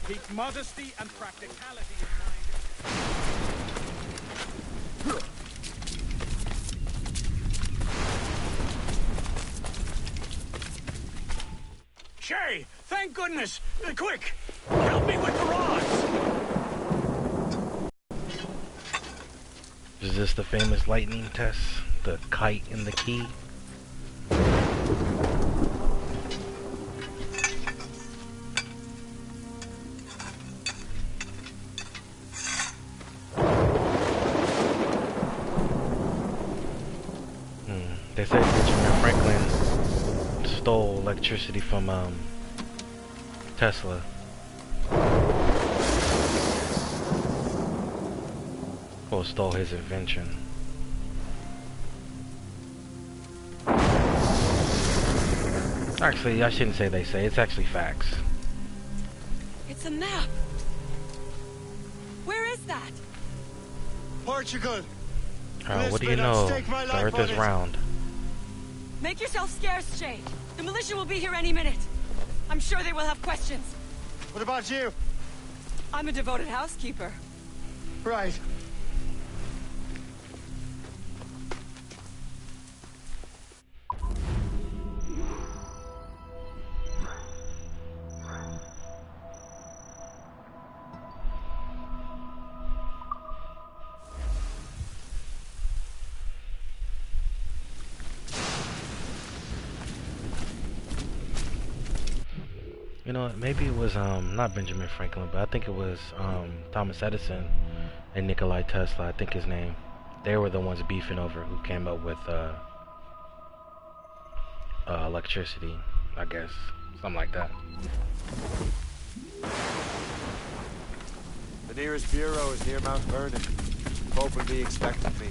Keep modesty and practicality in mind. Shay, thank goodness! Quick! Help me with the rods! Is this the famous lightning test? The kite and the key? They said Benjamin Franklin stole electricity from Tesla. Or stole his invention. Actually, I shouldn't say they say. It's actually facts. It's a map. Where is that? Portugal. What do you know? The Earth is round. Make yourself scarce, Shay. The militia will be here any minute. I'm sure they will have questions. What about you? I'm a devoted housekeeper. Right. You know, maybe it was not Benjamin Franklin, but I think it was Thomas Edison and Nikola Tesla, I think his name. They were the ones beefing over who came up with electricity, I guess. Something like that. The nearest bureau is near Mount Vernon. Pope will be expecting me.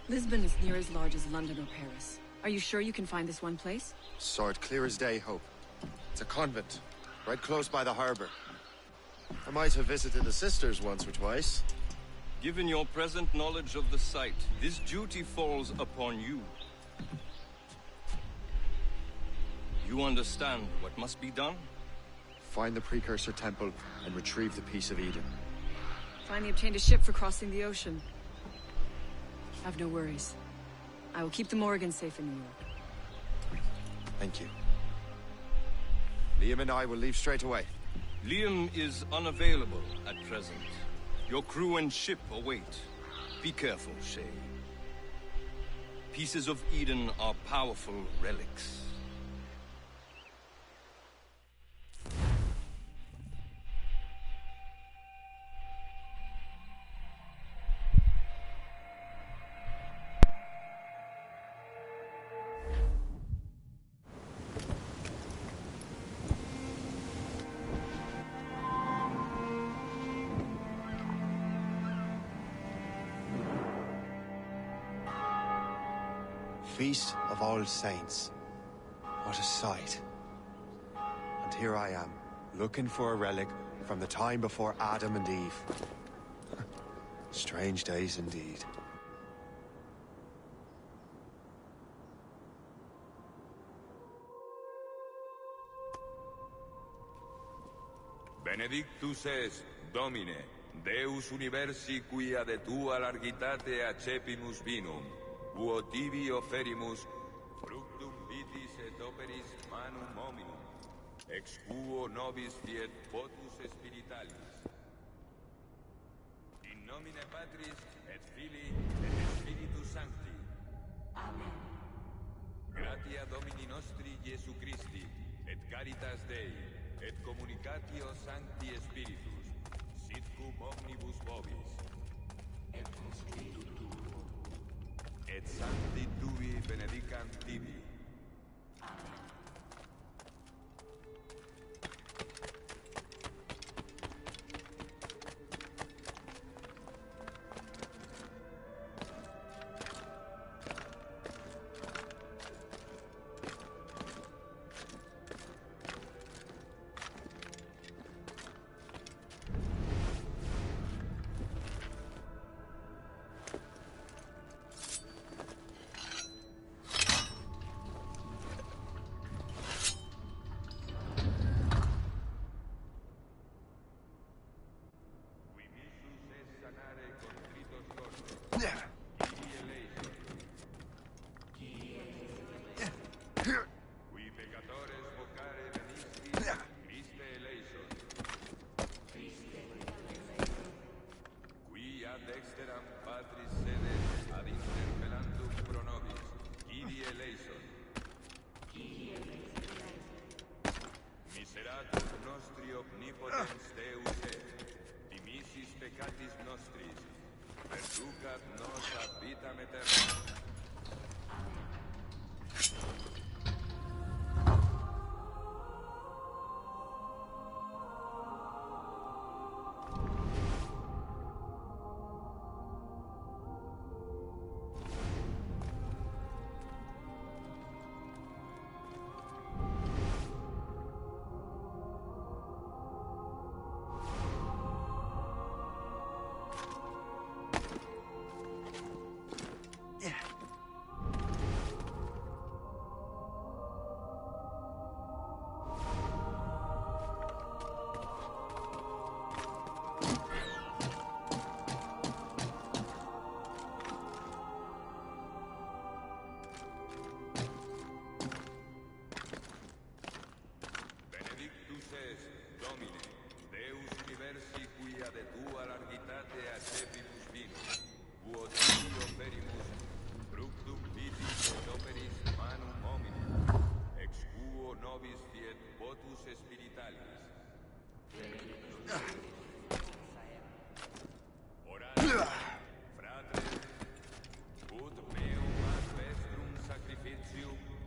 Lisbon is near as large as London or Paris. Are you sure you can find this one place? Saw it clear as day, Hope. It's a convent, right close by the harbor. I might have visited the sisters once or twice. Given your present knowledge of the site, this duty falls upon you. You understand what must be done? Find the precursor temple and retrieve the Piece of Eden. Finally obtained a ship for crossing the ocean. Have no worries. I will keep the Morrigan safe in New York. Thank you. Liam and I will leave straight away. Liam is unavailable at present. Your crew and ship await. Be careful, Shay. Pieces of Eden are powerful relics. Feast of All Saints. What a sight. And here I am, looking for a relic from the time before Adam and Eve. Strange days indeed. Benedictus es, Domine. Deus universi quia de tua largitate accepimus vinum, uo tibi offerimus fructum vitis et operis manum hominum, ex quo nobis fiet potus spiritualis. In nomine Patris et Filii et Spiritus Sancti. Amen. Gratia Domini nostri Iesu Christi, et caritas Dei, et communicatio Sancti Spiritus, sit cum omnibus vobis. Et cum spiritu tuo. Et Sancti Tui benedicant tibi. Amen. Qui peccatores vocare venisti, Christe eleison. Qui ad exteram Patris sede, ad interpellantum pro nobis, Kyrie eleison. Miseratum nostri omnipotens Deus et, dimissis peccatis nostris, perducat nos ad vitam aeterna.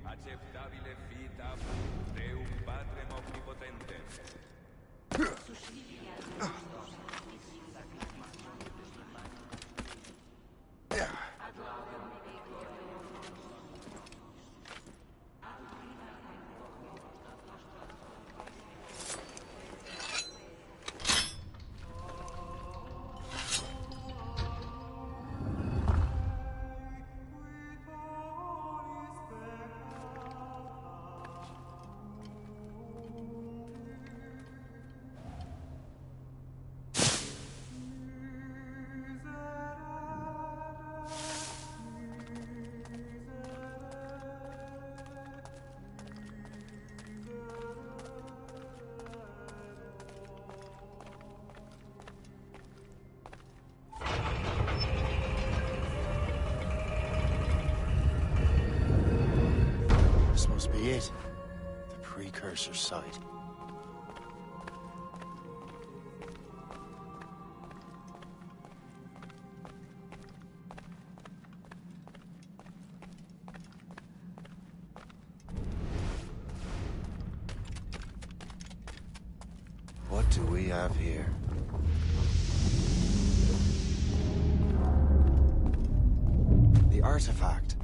Acceptabile fit apud Deum Patrem omnipotentem. This must be it. The precursor site. What do we have here? The artifact.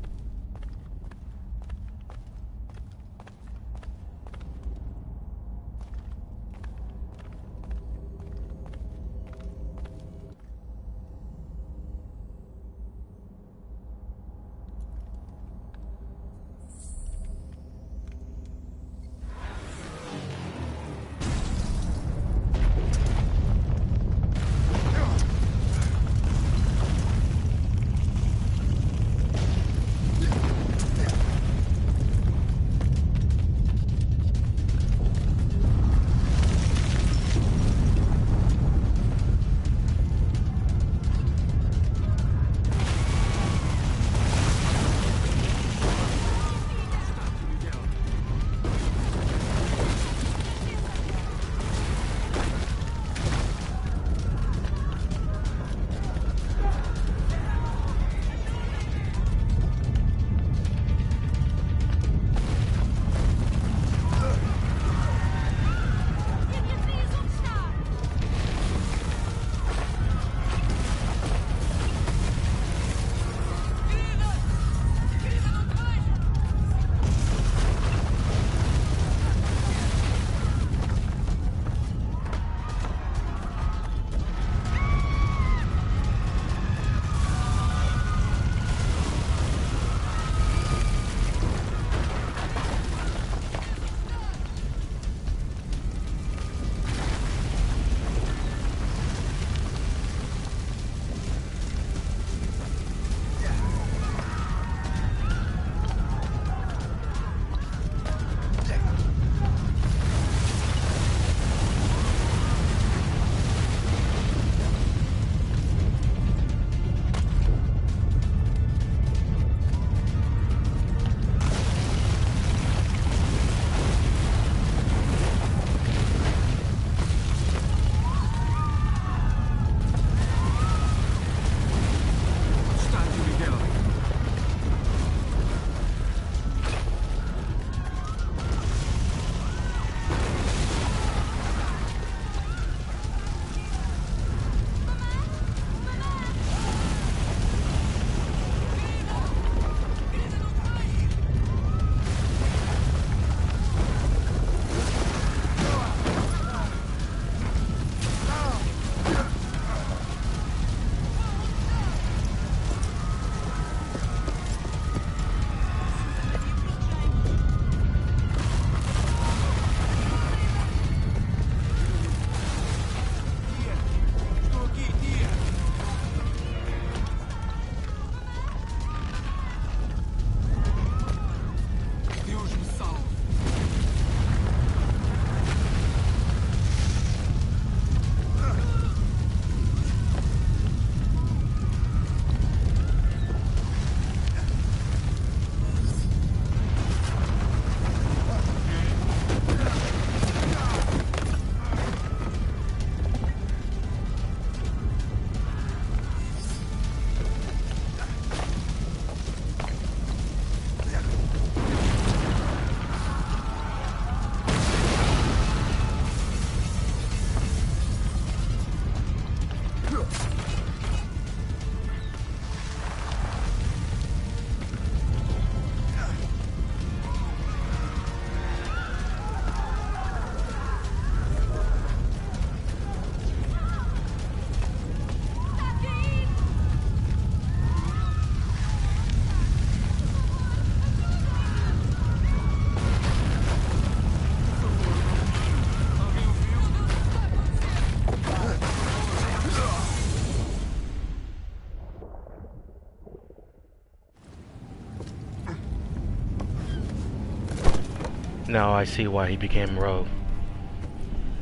Now I see why he became rogue.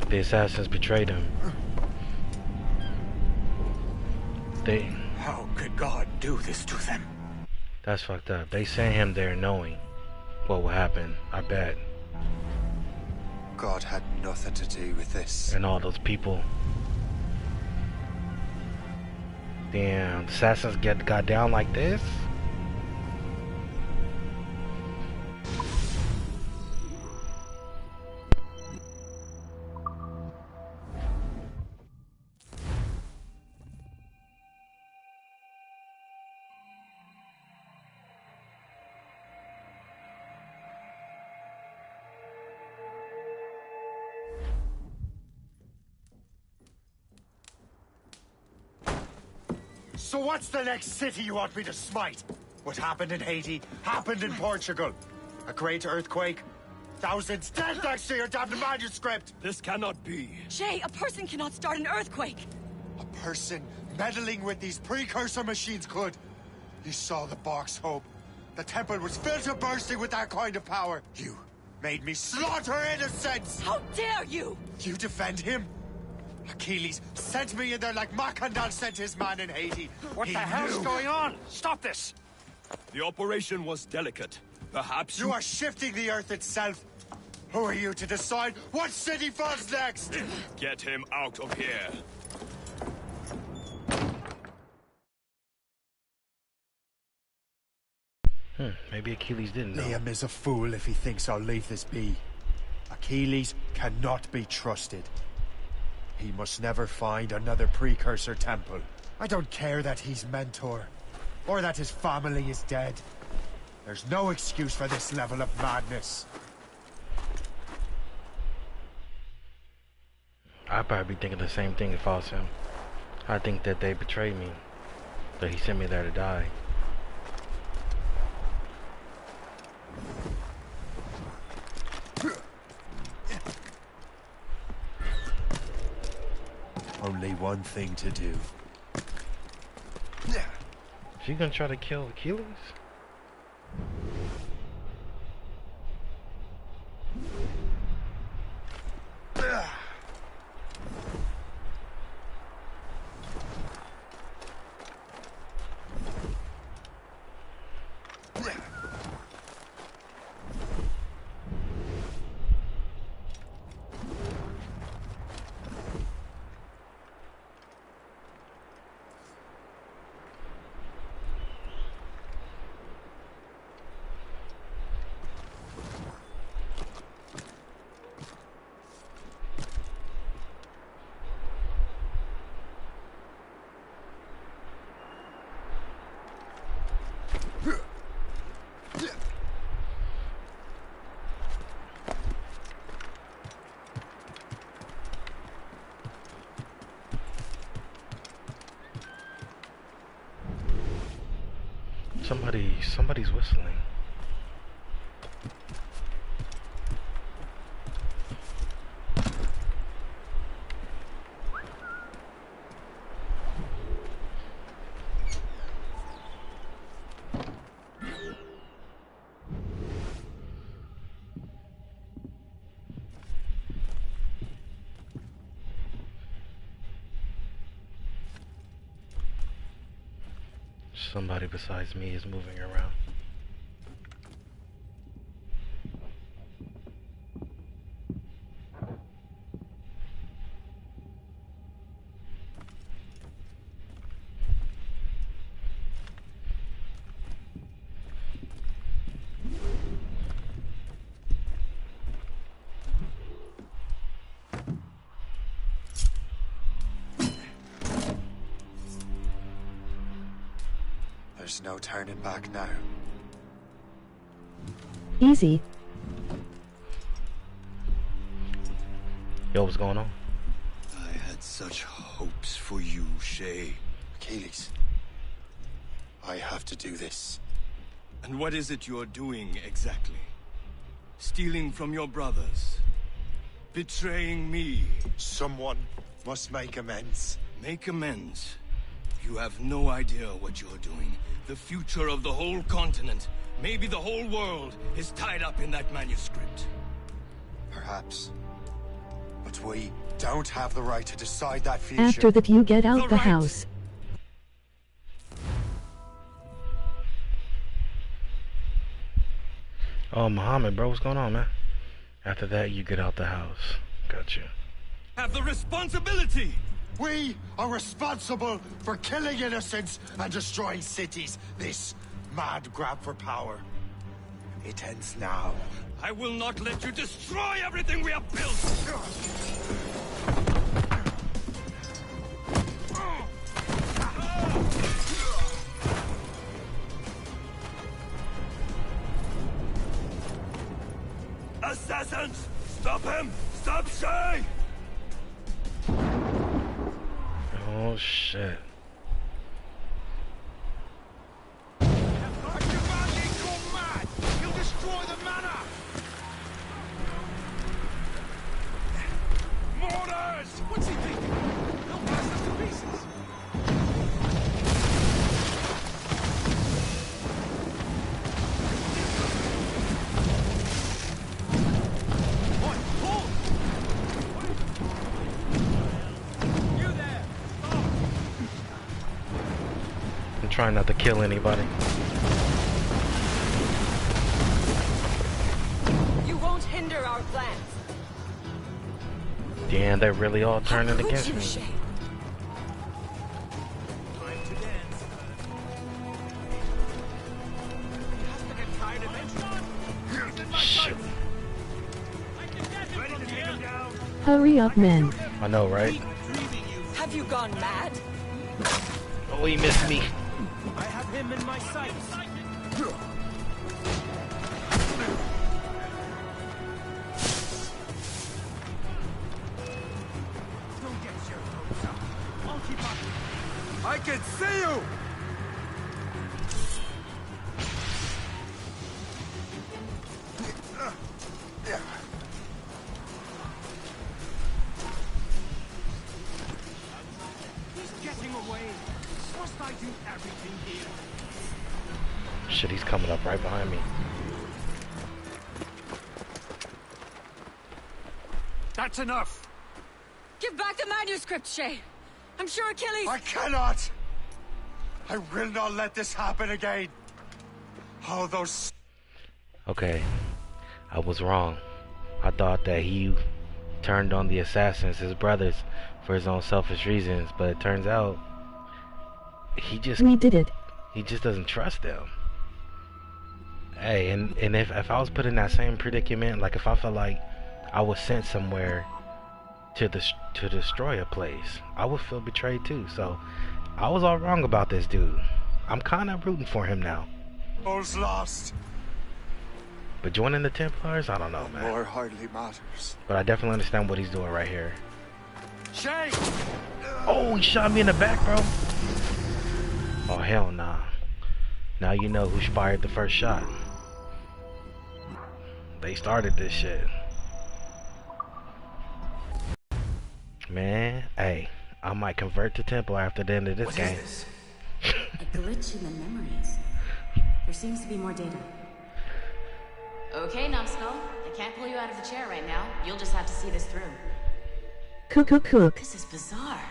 The assassins betrayed him. How could God do this to them? That's fucked up. They sent him there knowing what would happen, I bet. God had nothing to do with this. And all those people. Damn, the assassins got down like this? So what's the next city you want me to smite? What happened in Haiti happened in Portugal. A great earthquake. Thousands dead thanks to your damned manuscript. This cannot be. Shay, a person cannot start an earthquake. A person meddling with these precursor machines could. You saw the box, Hope. The temple was filled to bursting with that kind of power. You made me slaughter innocents. How dare you? You defend him? Achilles sent me in there like Macandal sent his man in Haiti. What the hell's going on? Stop this! The operation was delicate. Perhaps you are shifting the earth itself. Who are you to decide what city falls next? Get him out of here. Maybe Achilles didn't know. Liam is a fool if he thinks I'll leave this be. Achilles cannot be trusted. He must never find another precursor temple. I don't care that he's mentor, or that his family is dead. There's no excuse for this level of madness. I'd probably be thinking the same thing if I was him. I think that they betrayed me. That he sent me there to die. Only one thing to do. She gonna try to kill Achilles? Somebody's whistling. Somebody besides me is moving around. There's no turning back now. Easy. Yo, what's going on? I had such hopes for you, Shay. Achilles, I have to do this. And what is it you're doing exactly? Stealing from your brothers? Betraying me? Someone must make amends. Make amends? You have no idea what you're doing. The future of the whole continent, maybe the whole world, is tied up in that manuscript. Perhaps. But we don't have the right to decide that future. After that you get out the house. Oh, Muhammad, bro, what's going on, man? After that, you get out the house. Gotcha. Have the responsibility! We are responsible for killing innocents and destroying cities. This mad grab for power. It ends now. I will not let you destroy everything we have built! Assassins! Stop him! Stop Shay! Oh, shit. He'll destroy the manor! Mortars! What's he thinking? He'll blast us to pieces! Oi, hold! You there! Stop! I'm trying not to kill anybody. You won't hinder our plans. Damn, they're really all turning against me. Shay? Time to dance. He has to get tired of it. Shit. Ready to take him down? Hurry up, men. I know, right? Have you gone mad? Oh, he missed me. I have him in my sights. Don't get your hopes up. I'll keep up. I can see you! He's getting away. Must I do everything here? Shit, he's coming up right behind me. That's enough! Give back the manuscript, Shay. I'm sure Achilles... I cannot! I will not let this happen again. All those... Okay, I was wrong. I thought that he turned on the assassins, his brothers, for his own selfish reasons, but it turns out we did it. He just doesn't trust them. Hey, and if I was put in that same predicament, like if I felt like I was sent somewhere to destroy a place, I would feel betrayed too. So I was all wrong about this dude. I'm kind of rooting for him now. All's lost. But joining the Templars, I don't know, man. More hardly matters. But I definitely understand what he's doing right here. Shay! Oh, he shot me in the back, bro. Oh, hell nah. Now you know who fired the first shot. They started this shit. Man, hey, I might convert to Templar after the end of this game. A glitch in the memories. There seems to be more data. Okay, Numbskull. I can't pull you out of the chair right now. You'll just have to see this through. Cook. This is bizarre.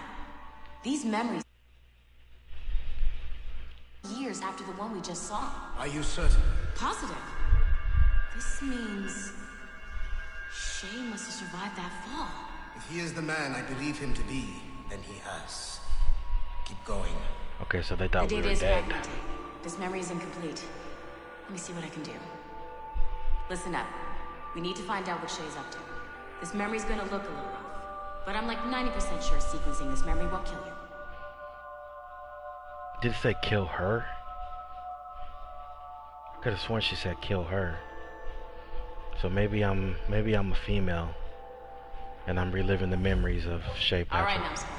These memories... years after the one we just saw. Are you certain? Positive. This means... Shay must have survived that fall. If he is the man I believe him to be, then he has. Keep going. Okay, so they thought The we data were is dead. fragmented. This memory is incomplete. Let me see what I can do. Listen up. We need to find out what Shay's up to. This memory's gonna look a little rough, but I'm like 90% sure sequencing this memory won't kill you. Did it say kill her? I could have sworn she said kill her. So maybe I'm a female, and I'm reliving the memories of Shay Patrick. Alright, Numbskull.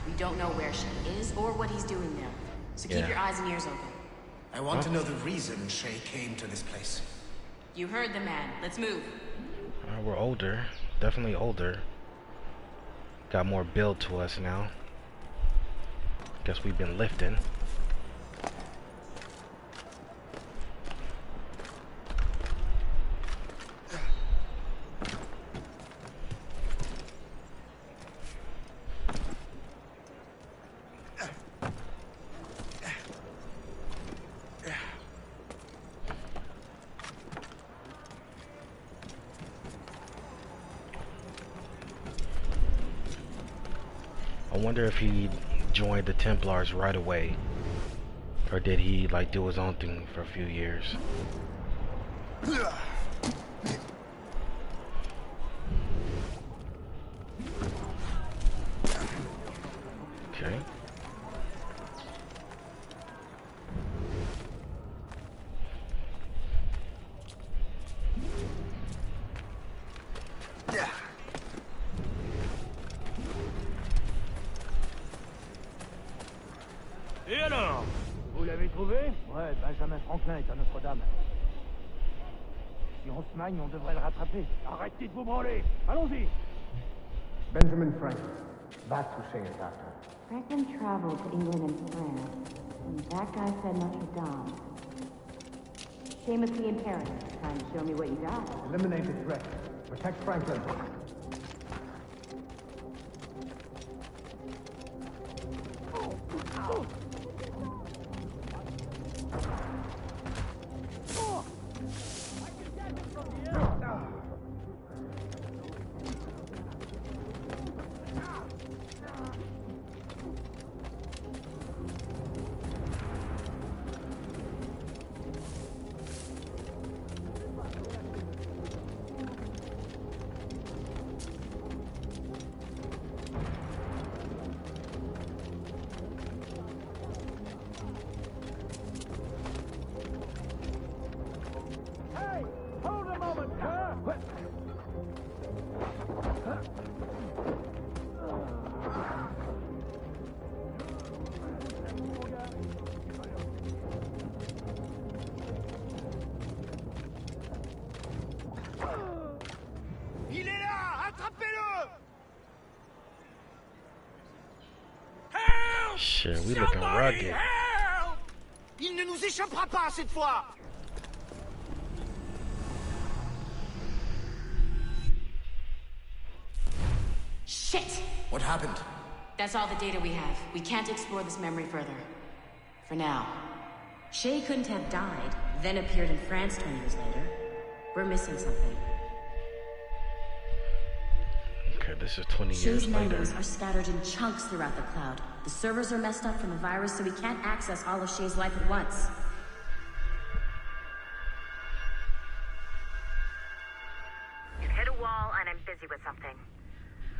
We don't know where Shay is or what he's doing there. So keep your eyes and ears open. I want to know the reason Shay came to this place. You heard the man. Let's move. We're older. Definitely older. Got more build to us now. Guess we've been lifting. I wonder if he joined the Templars right away, or did he like do his own thing for a few years? Okay. Et alors? Vous l'avez trouvé? Ouais, Benjamin Franklin est à Notre-Dame. Si on se magne, on devrait le rattraper. Arrêtez de vous branler! Allons-y! Benjamin Franklin. That's who Shay is after. Franklin traveled to England and France, and that guy said Notre Dame. Same with me in Paris, trying to show me what you got. Eliminate the threat. Protect Franklin. Il est là! Attrapez-le! Shit, we looking rugged. Help! Il ne nous échappera pas cette fois! Shit! What happened? That's all the data we have. We can't explore this memory further. For now. Shay couldn't have died, then appeared in France 20 years later. We're missing something. Okay, this is 20 years Shay's later. memories are scattered in chunks throughout the cloud. The servers are messed up from the virus, so we can't access all of Shay's life at once. Hit a wall, and I'm busy with something.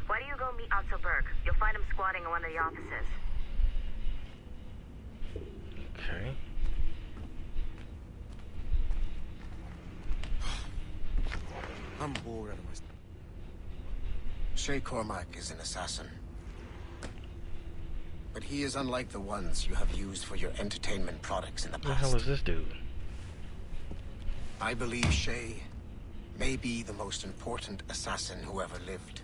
Why don't you go meet Otto Berg? You'll find him squatting in one of the offices. Okay. I'm bored out of my... Shay Cormac is an assassin. But he is unlike the ones you have used for your entertainment products in the past. Who the hell is this dude? I believe Shay may be the most important assassin who ever lived.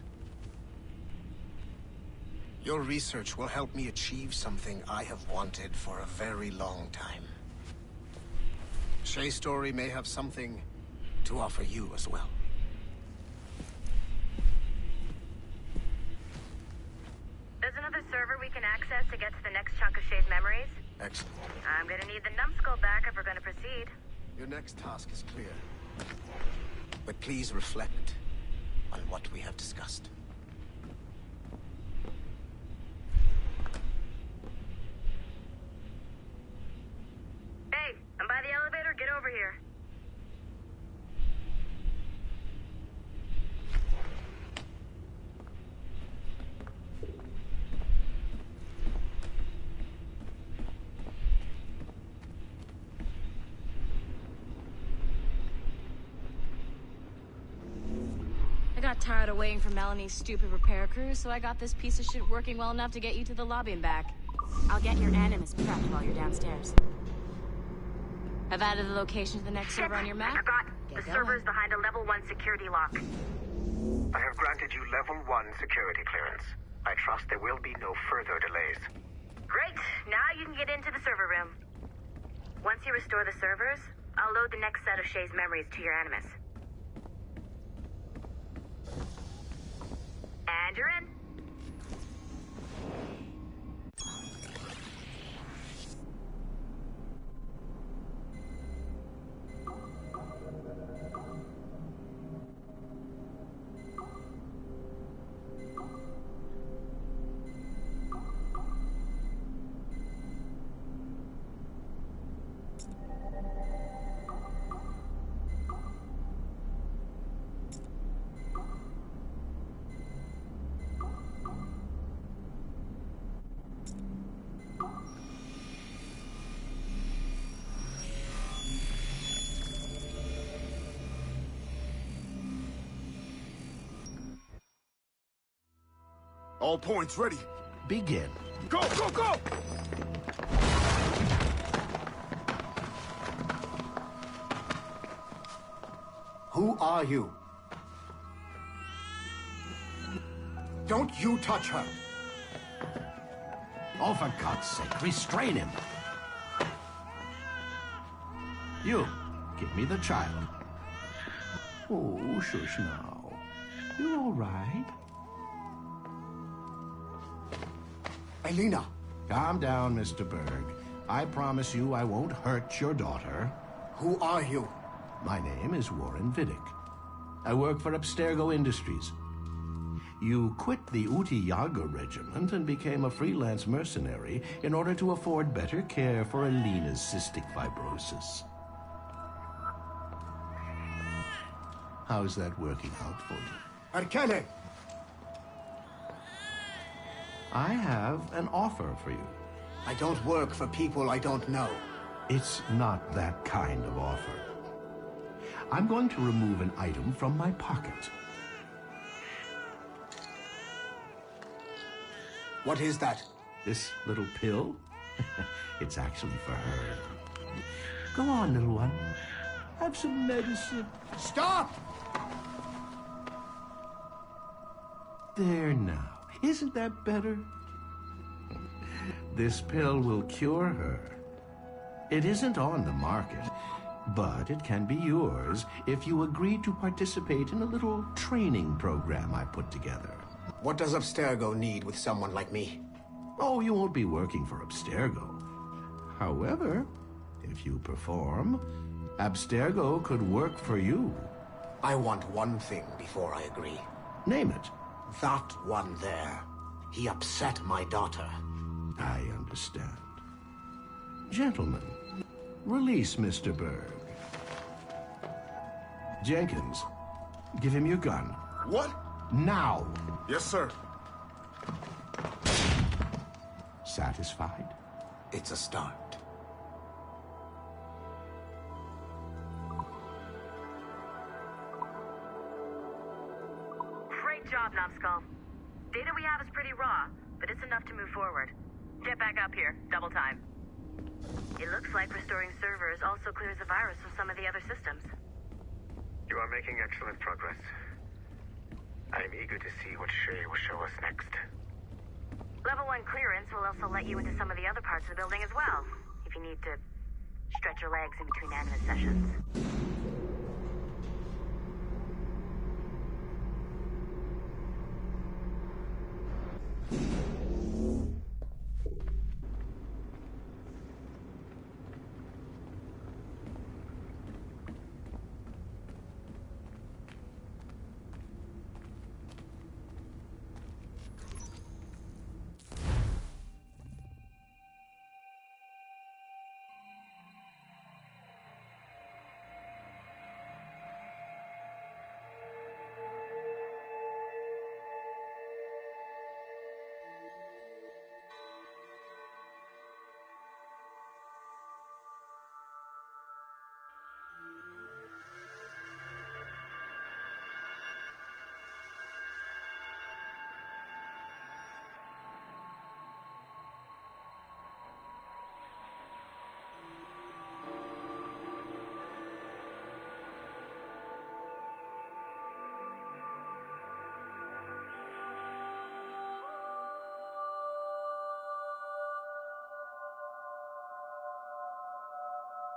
Your research will help me achieve something I have wanted for a very long time. Shay's story may have something to offer you as well. There's another server we can access to get to the next chunk of Shay's memories. Excellent. I'm gonna need the numbskull back if we're gonna proceed. Your next task is clear. But please reflect on what we have discussed. Hey, I'm by the elevator. Get over here. I got tired of waiting for Melanie's stupid repair crew, so I got this piece of shit working well enough to get you to the lobby and back. I'll get your animus prepped while you're downstairs. I've added the location to the next server on your map. I forgot. Get The going. server's behind a level 1 security lock. I have granted you level 1 security clearance. I trust there will be no further delays. Great. Now you can get into the server room. Once you restore the servers, I'll load the next set of Shay's memories to your animus. And you're in. All points ready. Begin. Go, go, go! Who are you? Don't you touch her! Oh, for God's sake, restrain him. You, give me the child. Oh, shush now. You're all right. Elena! Calm down, Mr. Berg. I promise you I won't hurt your daughter. Who are you? My name is Warren Vidic. I work for Abstergo Industries. You quit the Uti Yaga regiment and became a freelance mercenary in order to afford better care for Elena's cystic fibrosis. How's that working out for you? Arkele! I have an offer for you. I don't work for people I don't know. It's not that kind of offer. I'm going to remove an item from my pocket. What is that? This little pill? It's actually for her. Go on, little one. Have some medicine. Stop! There now. Isn't that better? This pill will cure her. It isn't on the market, but it can be yours if you agree to participate in a little training program I put together. What does Abstergo need with someone like me? Oh, you won't be working for Abstergo. However, if you perform, Abstergo could work for you. I want one thing before I agree. Name it. That one there. He upset my daughter. I understand. Gentlemen, release Mr. Berg. Jenkins, give him your gun. What? Now! Yes, sir. Satisfied? It's a start. Great job, Numbskull. Data we have is pretty raw, but it's enough to move forward. Get back up here. Double time. It looks like restoring servers also clears the virus from some of the other systems. You are making excellent progress. I am eager to see what Shay will show us next. Level 1 clearance will also let you into some of the other parts of the building as well, if you need to stretch your legs in between animate sessions.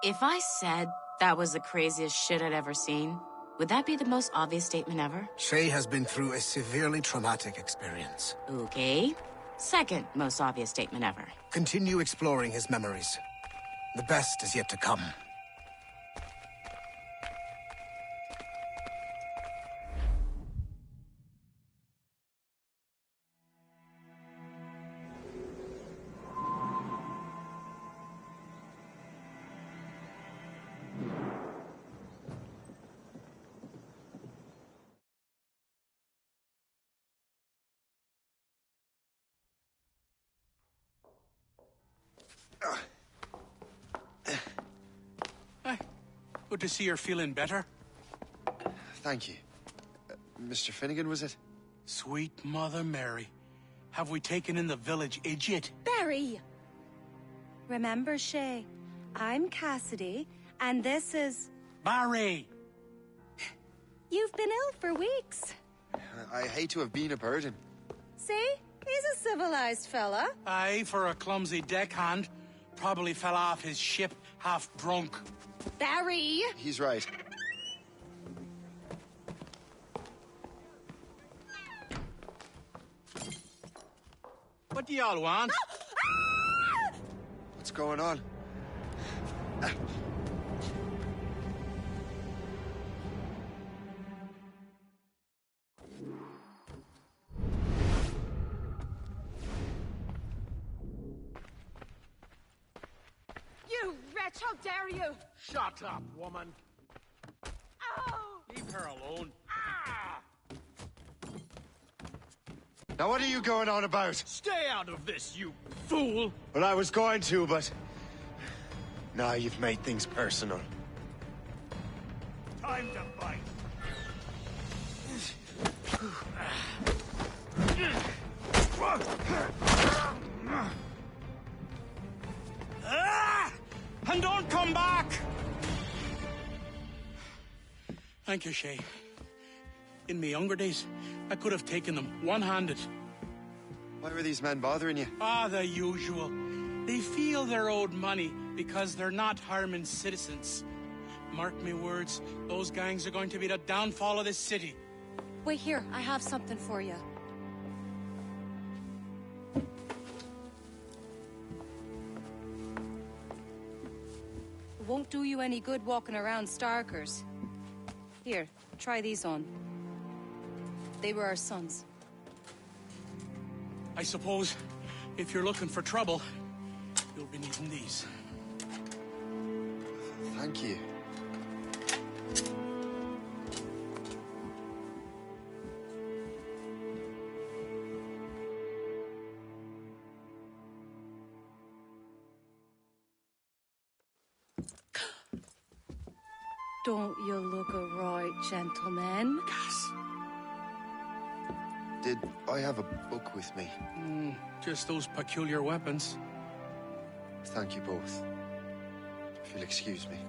If I said that was the craziest shit I'd ever seen, would that be the most obvious statement ever? Shay has been through a severely traumatic experience. Okay. Second most obvious statement ever. Continue exploring his memories. The best is yet to come. Good to see you're feeling better. Thank you. Mr. Finnegan, was it? Sweet Mother Mary. Have we taken in the village idiot? Barry! Remember, Shay, I'm Cassidy, and this is... Barry! You've been ill for weeks. I hate to have been a burden. See? He's a civilized fella. Aye, for a clumsy deckhand. Probably fell off his ship half drunk. Barry! He's right. What do y'all want? What's going on? You wretch, how dare you! Shut up, woman. Oh! Leave her alone. Now what are you going on about? Stay out of this, you fool! Well, I was going to, but... Now you've made things personal. Time to fight. And don't come back! Thank you, Shay. In my younger days, I could have taken them one-handed. Why were these men bothering you? Ah, the usual. They feel they're owed money because they're not harming citizens. Mark me words, those gangs are going to be the downfall of this city. Wait here, I have something for you. It won't do you any good walking around Starkers. Here, try these on. They were our sons. I suppose, if you're looking for trouble, you'll be needing these. Thank you. Don't you look a right gentleman? Cass. Did I have a book with me? Just those peculiar weapons. Thank you both. If you'll excuse me.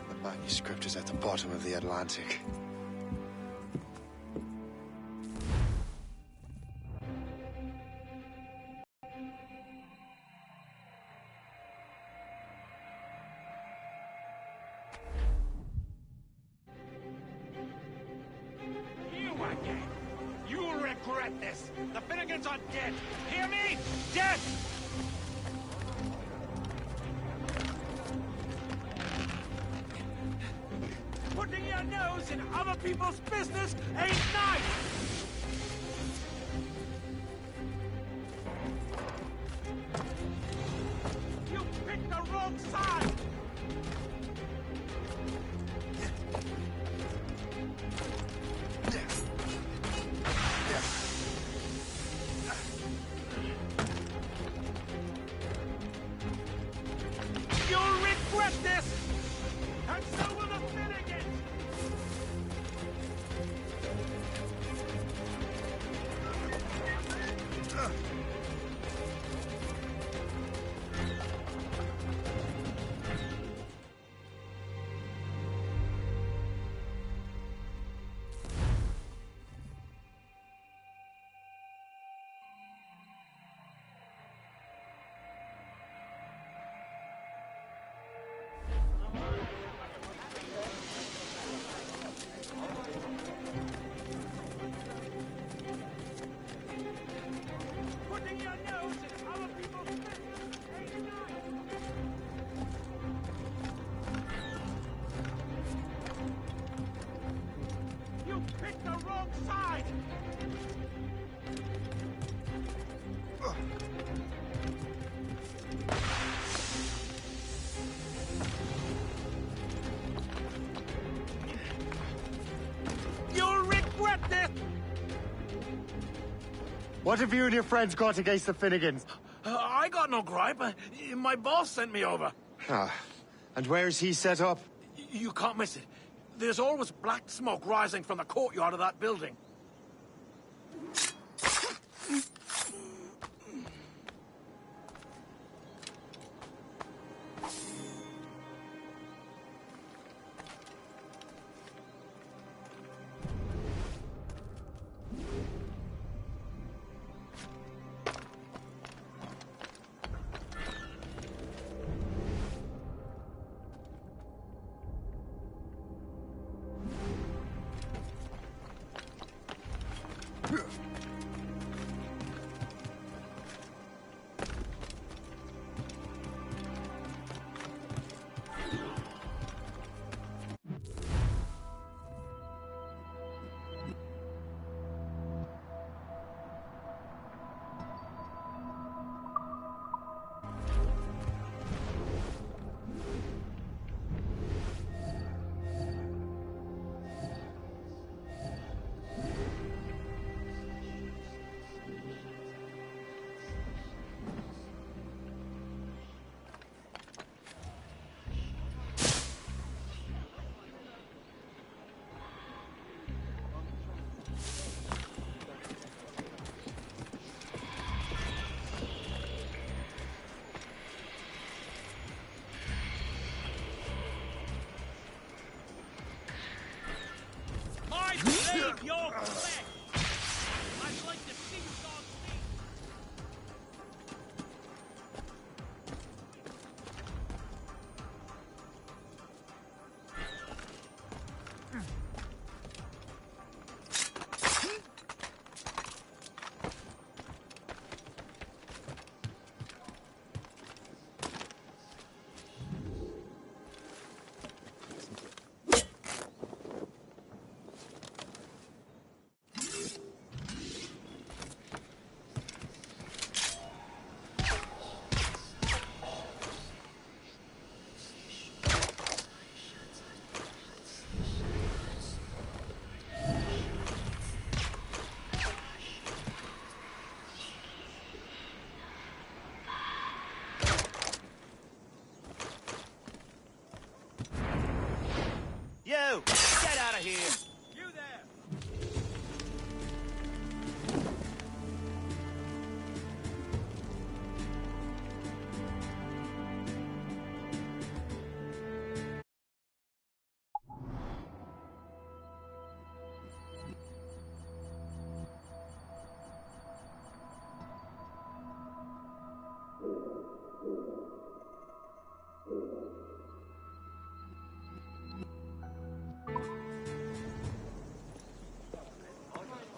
The manuscript is at the bottom of the Atlantic. You'll regret this. The Finnegans are dead. Hear me? Dead! Putting your nose in other people's business ain't nice! You picked the wrong side! You'll regret this! And so will the Finnegans! Putting your nose in other people's business ain't nice! You picked the wrong side! You'll regret this! What have you and your friends got against the Finnegans? I got no gripe. My boss sent me over. Ah, and where's he set up? You can't miss it. There's always black smoke rising from the courtyard of that building. of your flesh. I'd like to see you on feet. You! Get out of here! You there!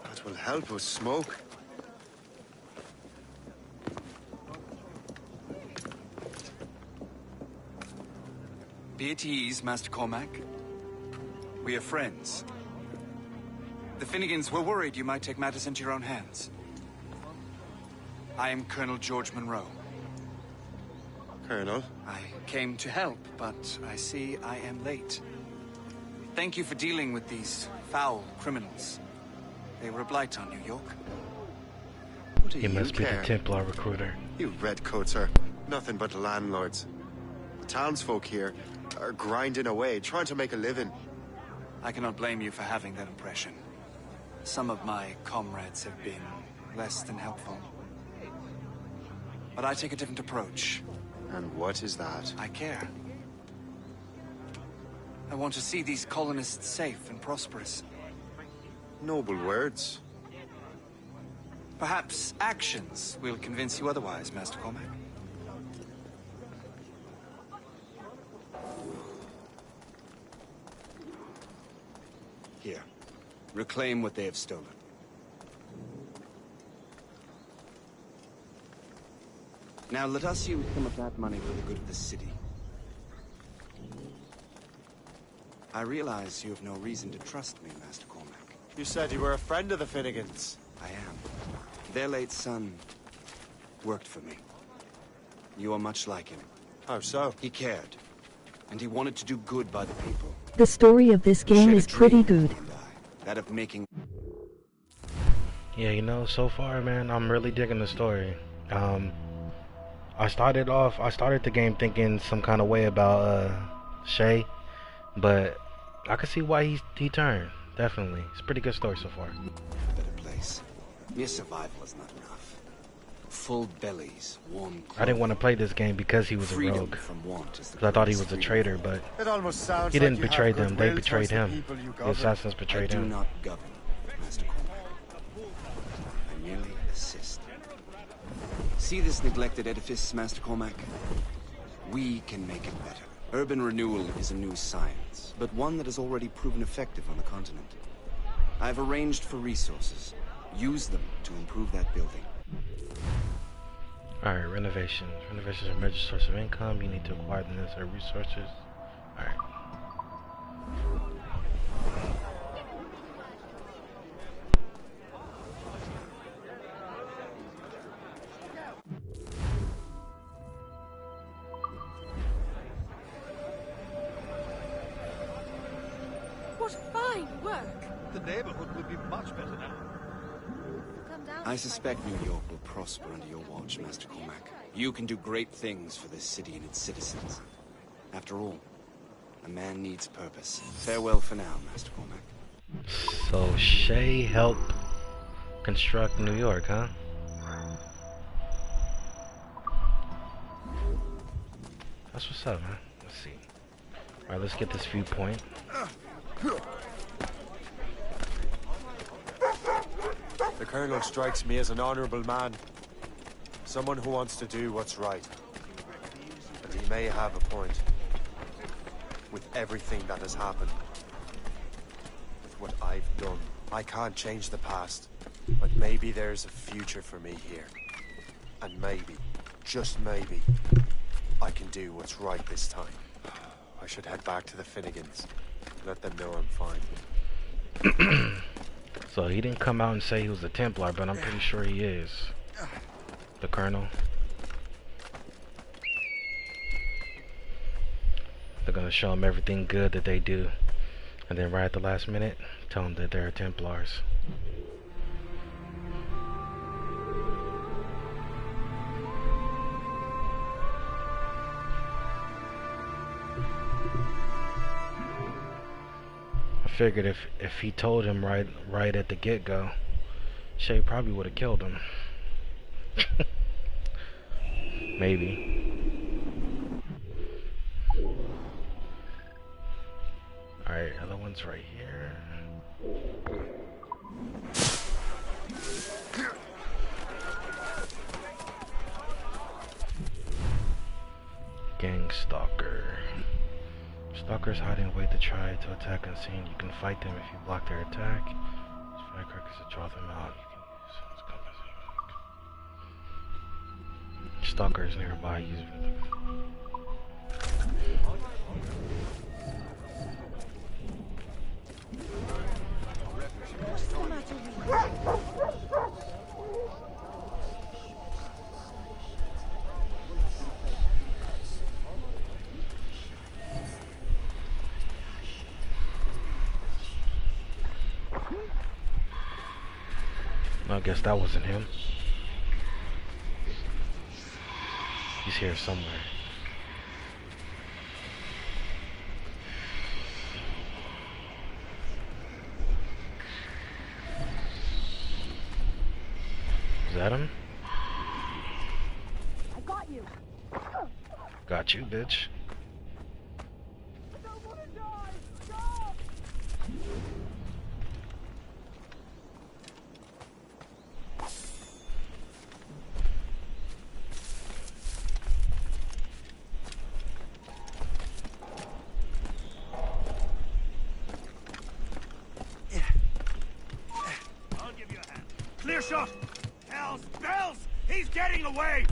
That will help us smoke. Be at ease, Master Cormac. We are friends. The Finnegans were worried you might take matters into your own hands. I am Colonel George Monroe. Colonel? I came to help, but I see I am late. Thank you for dealing with these foul criminals. They were a blight on New York. What do He must be care? the Templar recruiter. You redcoats are nothing but landlords. The townsfolk here are grinding away, trying to make a living. I cannot blame you for having that impression. Some of my comrades have been less than helpful. But I take a different approach. And what is that? I care. I want to see these colonists safe and prosperous. Noble words. Perhaps actions will convince you otherwise, Master Cormac. Here. Reclaim what they have stolen. Now let us use some of that money for the good of the city. I realize you have no reason to trust me, Master Cormac. You said you were a friend of the Finnegans. I am. Their late son worked for me. You are much like him. How so? He cared. And he wanted to do good by the people. The story of this game is pretty good. That of making... Yeah, you know, so far, man, I'm really digging the story. I started the game thinking some kind of way about Shay, but I could see why he turned. Definitely, it's a pretty good story so far. Better place. Mere survival is not enough. Full bellies, warm clothes. I didn't want to play this game because he was a rogue. Because I thought he was a traitor, but it almost sounds he didn't like you betray have them. They goodwill betrayed towards him. the people you The govern. assassins betrayed him. I do not govern, Master Cormac. I merely assist. See this neglected edifice, Master Cormac? We can make it better. Urban renewal is a new science, but one that has already proven effective on the continent. I've arranged for resources. Use them to improve that building. Alright, renovations. Renovations are a major source of income. You need to acquire the necessary resources. Alright. What fine work! The neighborhood will be much better now. I suspect New York will prosper under your watch, Master Cormac. You can do great things for this city and its citizens. After all, a man needs purpose. Farewell for now, Master Cormac. So Shay helped construct New York, huh? That's what's up, man. Let's see. Alright, let's get this viewpoint. The Colonel strikes me as an honorable man. Someone who wants to do what's right. And he may have a point. With everything that has happened. With what I've done. I can't change the past. But maybe there's a future for me here. And maybe, just maybe, I can do what's right this time. I should head back to the Finnegans. Let them know I'm fine. So he didn't come out and say he was a Templar, but I'm pretty sure he is. The Colonel. They're gonna show him everything good that they do. And then right at the last minute, tell them that they're Templars. I figured if he told him right at the get-go, Shay probably would have killed him. Maybe. Alright, other one's right here. Gang Stalker. Stalkers hide and wait to try to attack unseen. You can fight them if you block their attack. Use firecrackers to draw them out. You can use compass. Stalkers nearby. Use I guess that wasn't him. He's here somewhere. Is that him? I got you. Got you, bitch. I don't want to die. Stop! I'll give you a hand. Clear shot! Hells bells! He's getting away!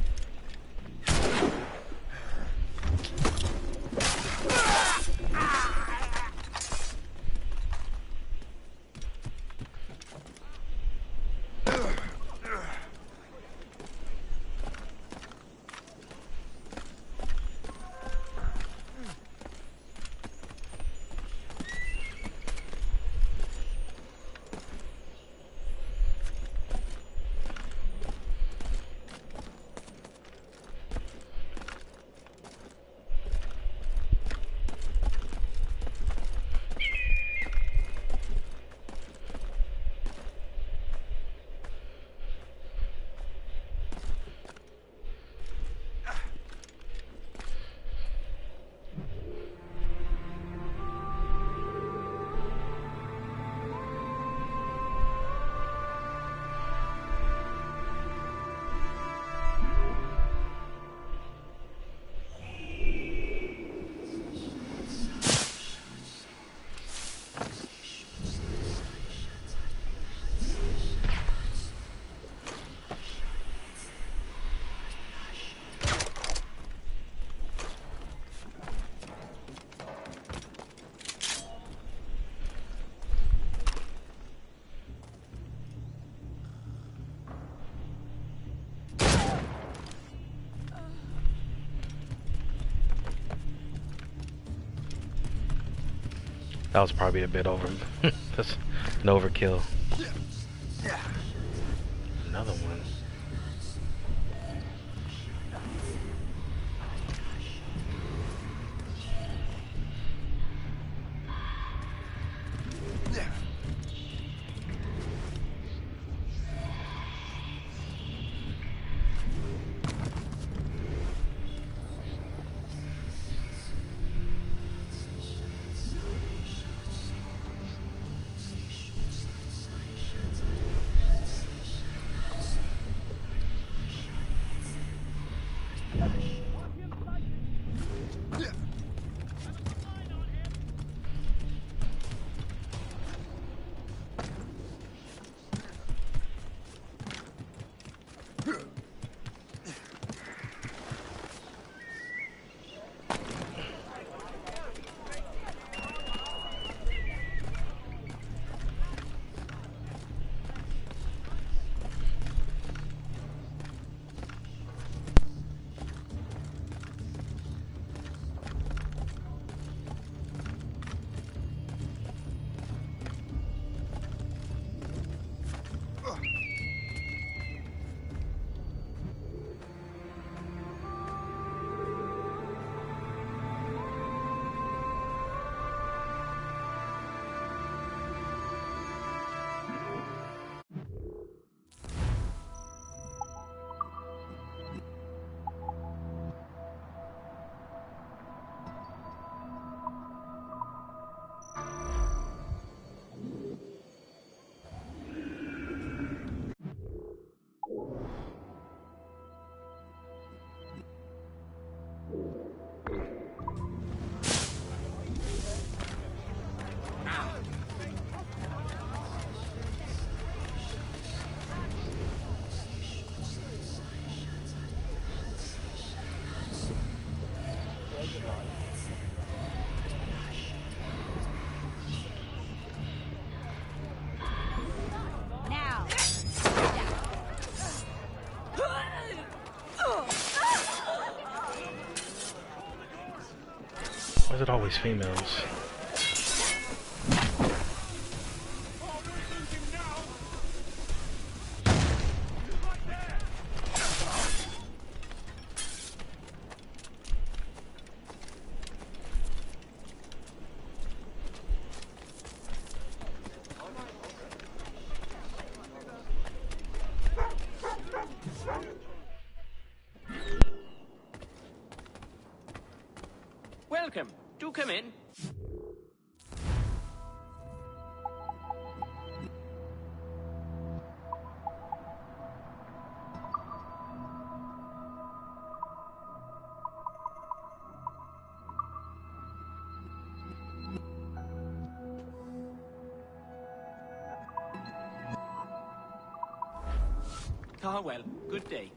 That was probably a bit over. That's an overkill. Another one. Why is it always females? Welcome. Do come in. Ah, well, good day.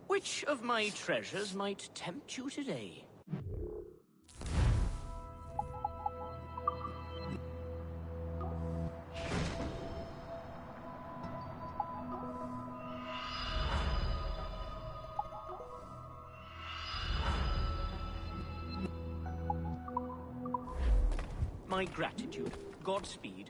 Which of my treasures might tempt you today? My gratitude. Godspeed.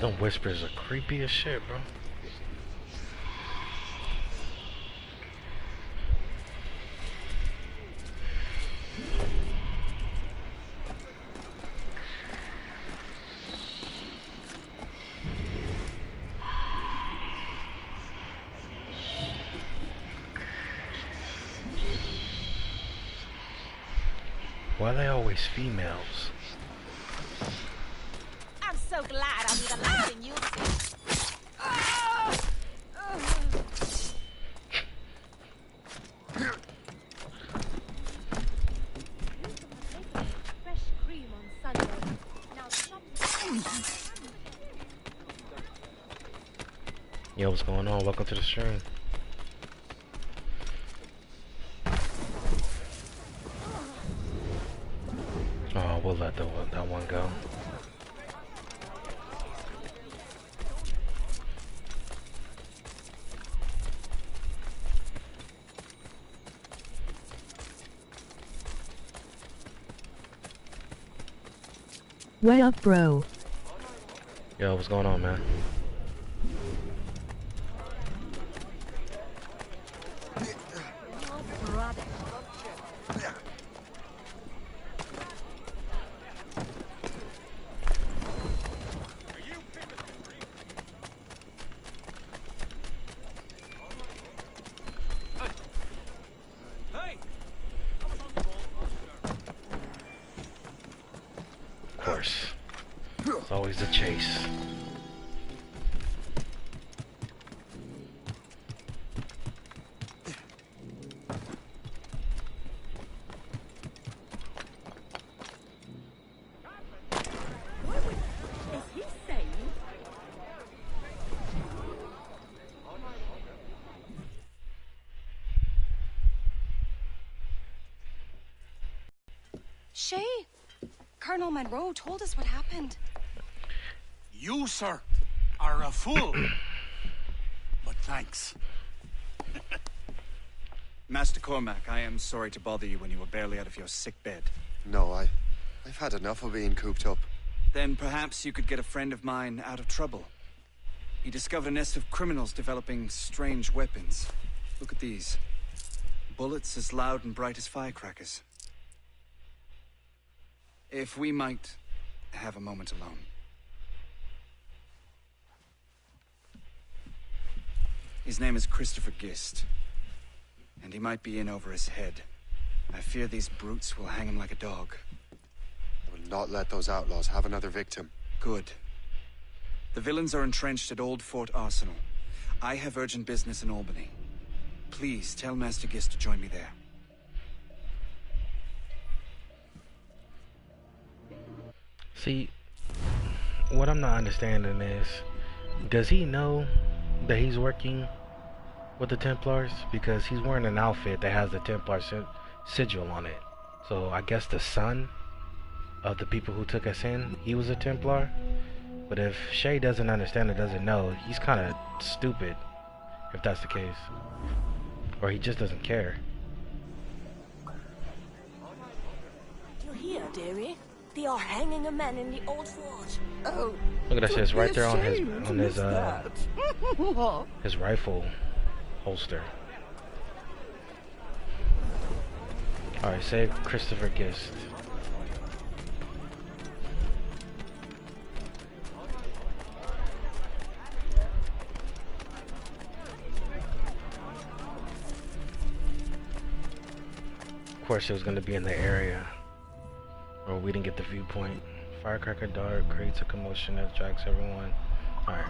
Them whispers are creepy as shit, bro. Why are they always females? I'm so glad I'll be the last thing you see. Fresh cream on Sunday. Now Yo, what's going on? Welcome to the stream. Oh, we'll let that one go. Way up, bro. Yo, what's going on, man? Of course. It's always the chase. Shay, Colonel Monroe told us what happened. You, sir, are a fool. But thanks. Master Cormac, I am sorry to bother you when you were barely out of your sick bed. No, I've had enough of being cooped up. Then perhaps you could get a friend of mine out of trouble. He discovered a nest of criminals developing strange weapons. Look at these. Bullets as loud and bright as firecrackers. If we might have a moment alone. His name is Christopher Gist. And he might be in over his head. I fear these brutes will hang him like a dog. I will not let those outlaws have another victim. Good. The villains are entrenched at Old Fort Arsenal. I have urgent business in Albany. Please tell Master Gist to join me there. See, what I'm not understanding is, does he know that he's working with the Templars? Because he's wearing an outfit that has the Templar sigil on it. So I guess the son of the people who took us in, he was a Templar. But if Shay doesn't understand or doesn't know, he's kind of stupid, if that's the case. Or he just doesn't care. You hear, dearie? They are hanging a man in the old fort. Oh, look at that shit, it's right there on his rifle holster. Alright, save Christopher Gist. Of course it was going to be in the area where we didn't get the viewpoint. Firecracker dart creates a commotion that attracts everyone. Alright.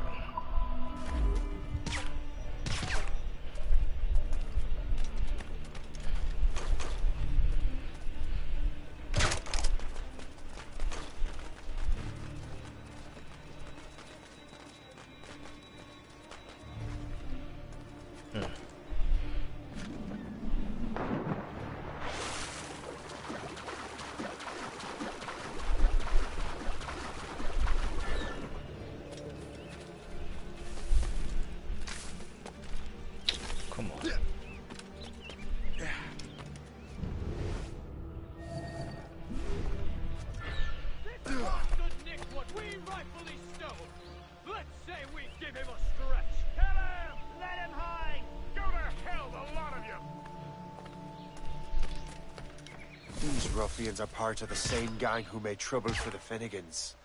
These ruffians are part of the same gang who made trouble for the Finnegans.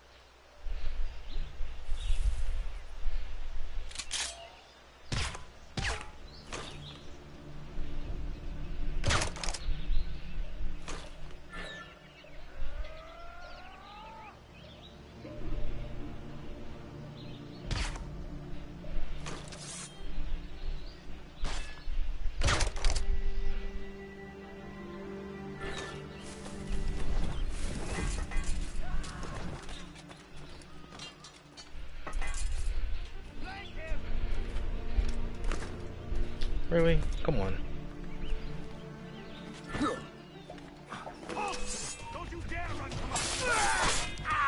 Really? Come on.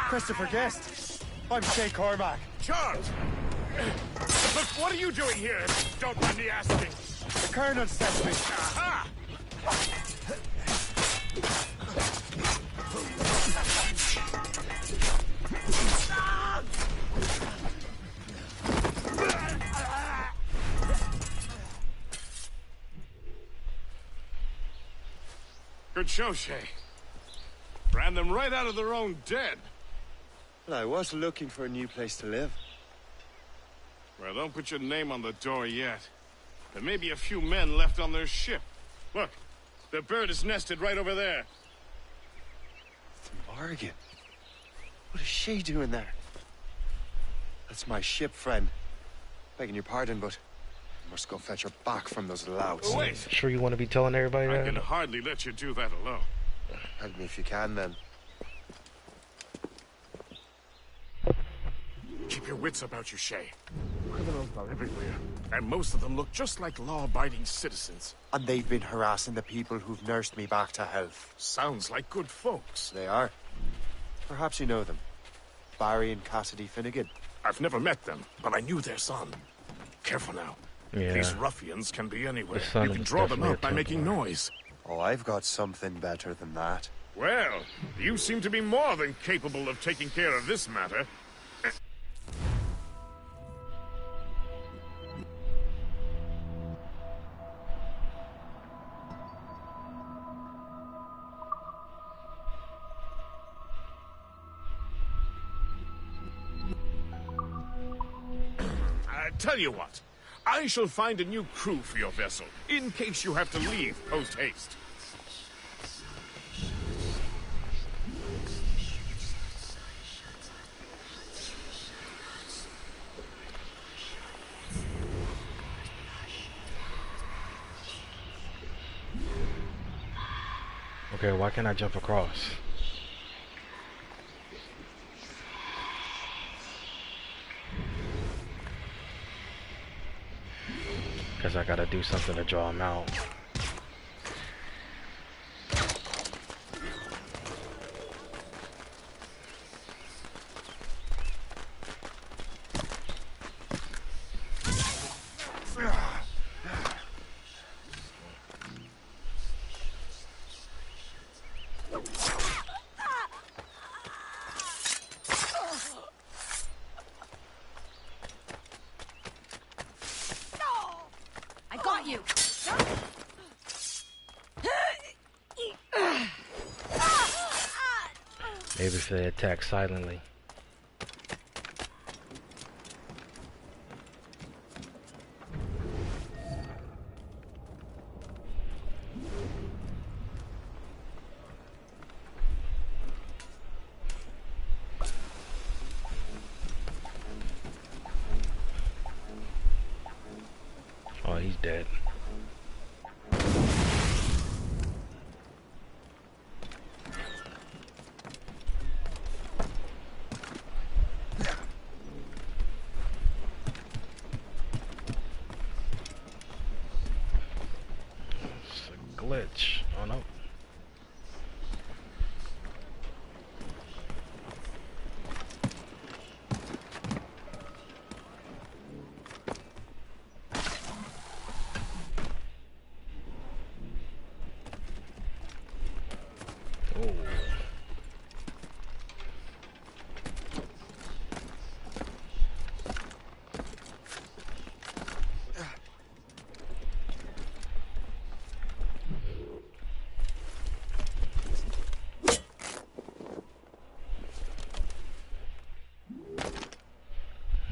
Christopher Guest. I'm Shay Cormac. Charles! But what are you doing here? Don't mind me asking. The Colonel sent me. Aha! Good show, Shay. Ran them right out of their own den. Well, I was looking for a new place to live. Well, don't put your name on the door yet. There may be a few men left on their ship. Look, the bird is nested right over there. Morgan. What is she doing there? That's my ship, friend. Begging your pardon, but I must go fetch her back from those louts. Oh, wait. Sure you want to be telling everybody I that? can hardly let you do that alone. Help me if you can, then. Keep your wits about you, Shay. Criminals are everywhere, and most of them look just like law-abiding citizens. And they've been harassing the people who've nursed me back to health. Sounds like good folks. They are. Perhaps you know them. Barry and Cassidy Finnegan. I've never met them, but I knew their son. Careful now. Yeah. These ruffians can be anywhere. The son You can was draw them definitely out by a making Templar. noise. Oh, I've got something better than that. Well, you seem to be more than capable of taking care of this matter. Tell you what, I shall find a new crew for your vessel, in case you have to leave post-haste. Okay, why can't I jump across? Because I gotta do something to draw him out. I got you! Maybe if they attack silently. Oh, he's dead. It's a glitch. Oh no. Oh.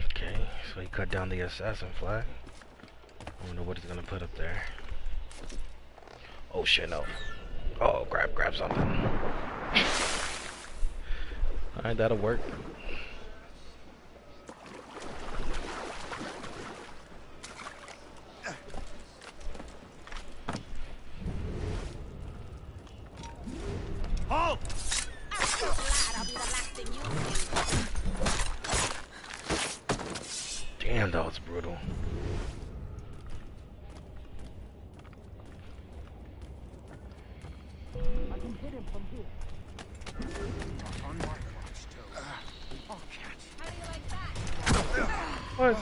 Okay, so he cut down the assassin flag. I wonder what he's gonna put up there. Oh shit, no. Oh, grab something. Alright, that'll work. Halt! Damn, that was brutal. hit him from here. On my watch, too. Oh, catch. How do you like that? What?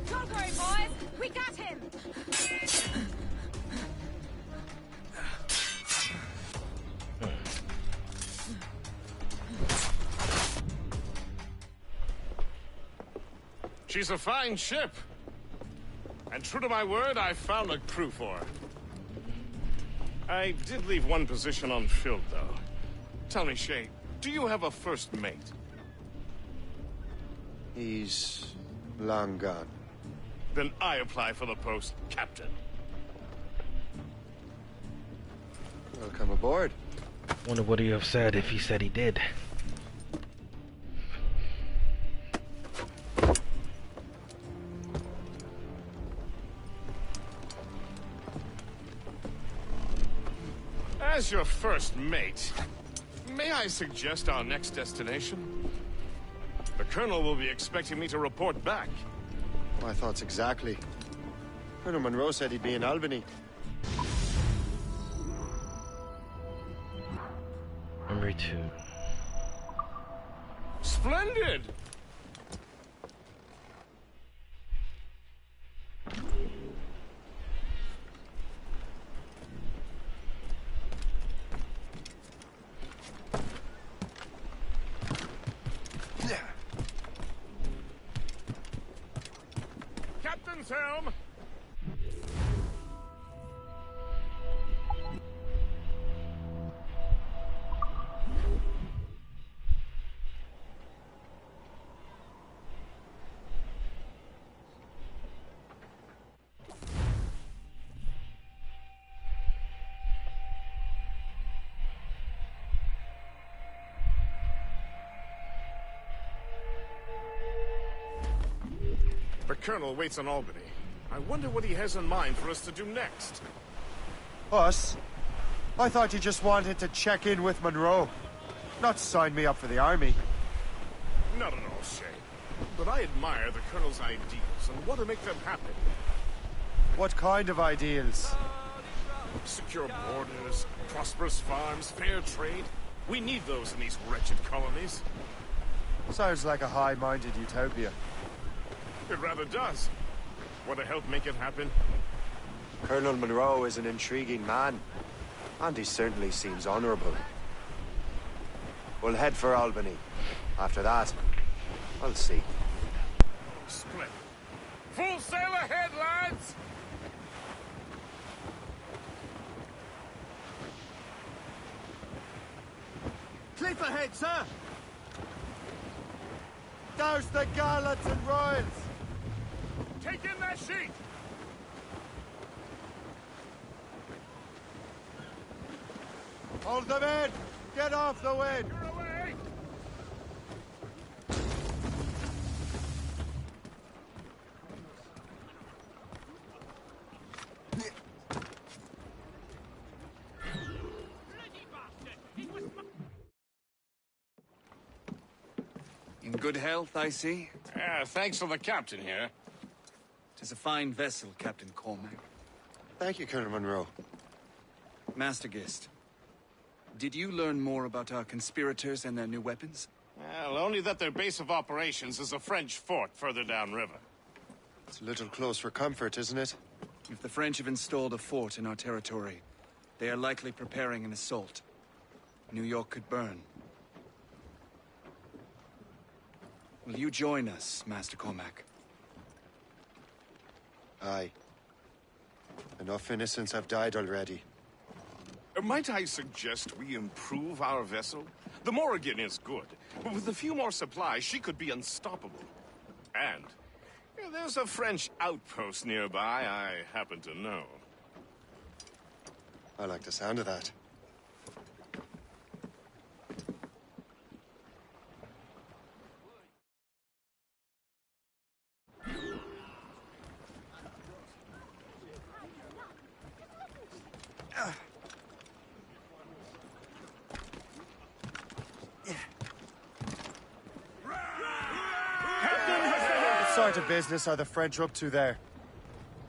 Don't worry, boys. We got him. She's a fine ship. And true to my word, I found a crew for her. I did leave one position unfilled, though. Tell me, Shay, do you have a first mate? He's long gone. Then I apply for the post, Captain. Welcome aboard. Wonder what he'd have said if he said he did. As your first mate, may I suggest our next destination? The Colonel will be expecting me to report back. My thoughts exactly. Colonel Monroe said he'd be in Albany. Memory 2. Splendid! Captain's helm! The Colonel waits in Albany. I wonder what he has in mind for us to do next. Us? I thought you just wanted to check in with Monroe. Not sign me up for the army. Not at all, Shay. But I admire the Colonel's ideals and want to make them happen. What kind of ideals? Secure borders, prosperous farms, fair trade. We need those in these wretched colonies. Sounds like a high-minded utopia. It rather does. Want to help make it happen? Colonel Monroe is an intriguing man, and he certainly seems honorable. We'll head for Albany. After that, I'll see. Splendid. Full sail ahead, lads! Cliff ahead, sir! Douse the gallants and royals! Take in that sheet! Hold them in! Get off the wind! You're away! In good health, I see. Thanks for the captain here. 'Tis a fine vessel, Captain Cormac. Thank you, Colonel Monroe. Master Gist, did you learn more about our conspirators and their new weapons? Well, only that their base of operations is a French fort further downriver. It's a little close for comfort, isn't it? If the French have installed a fort in our territory, they are likely preparing an assault. New York could burn. Will you join us, Master Cormac? Aye. Enough innocents have died already. Might I suggest we improve our vessel? The Morrigan is good, but with a few more supplies, she could be unstoppable. And there's a French outpost nearby I happen to know. I like the sound of that. What sort of business are the French up to there?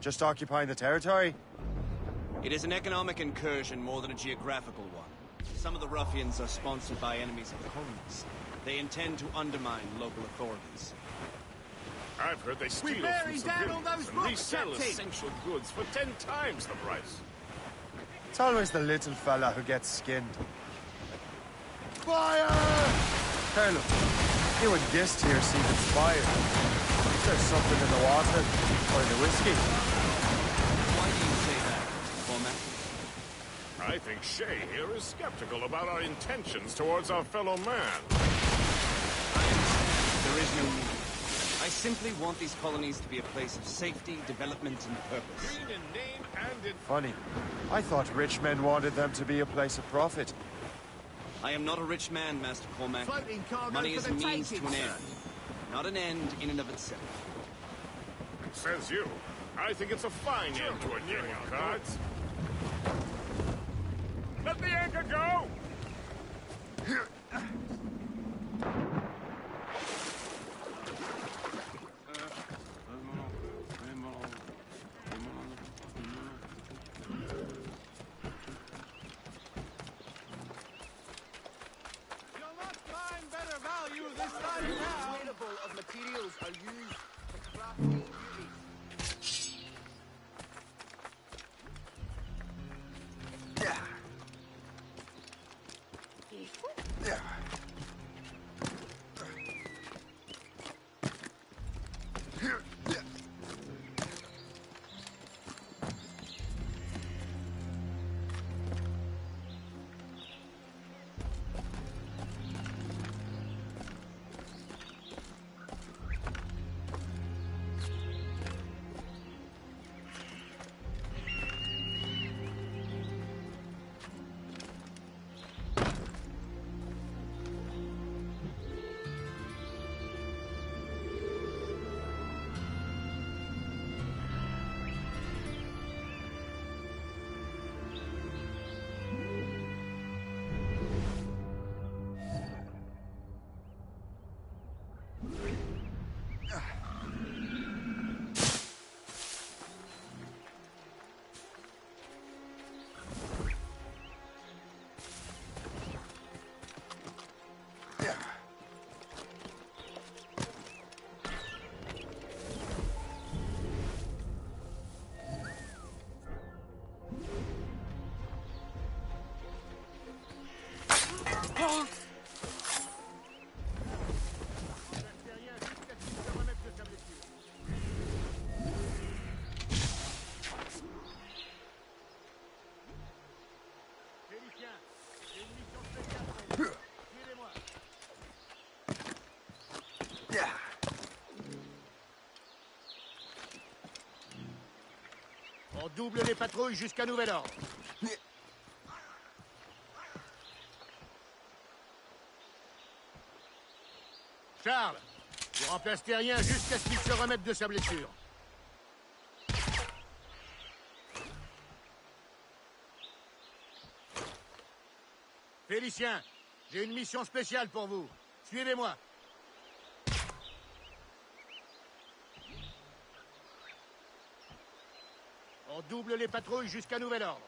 Just occupying the territory? It is an economic incursion more than a geographical one. Some of the ruffians are sponsored by enemies of the colonies. They intend to undermine local authorities. I've heard they steal from civilians and resell essential goods for 10 times the price. It's always the little fella who gets skinned. Fire! Hey, look. You and Gist here seem inspired. Is there something in the water? Or in the whiskey? Why do you say that, Cormac? I think Shay here is skeptical about our intentions towards our fellow man. There is no need. I simply want these colonies to be a place of safety, development, and purpose. Green in name and in... Funny. I thought rich men wanted them to be a place of profit. I am not a rich man, Master Cormac. Money is a means to an end, not an end in and of itself. Says you. I think it's a fine end to a game of cards. Let the anchor go! Of materials are used to craft these beauties. On double les patrouilles jusqu'à nouvel ordre. Charles, tu remplaces Terrien jusqu'à ce qu'il se remette de sa blessure. Félicien, j'ai une mission spéciale pour vous. Suivez-moi. On double les patrouilles jusqu'à nouvel ordre.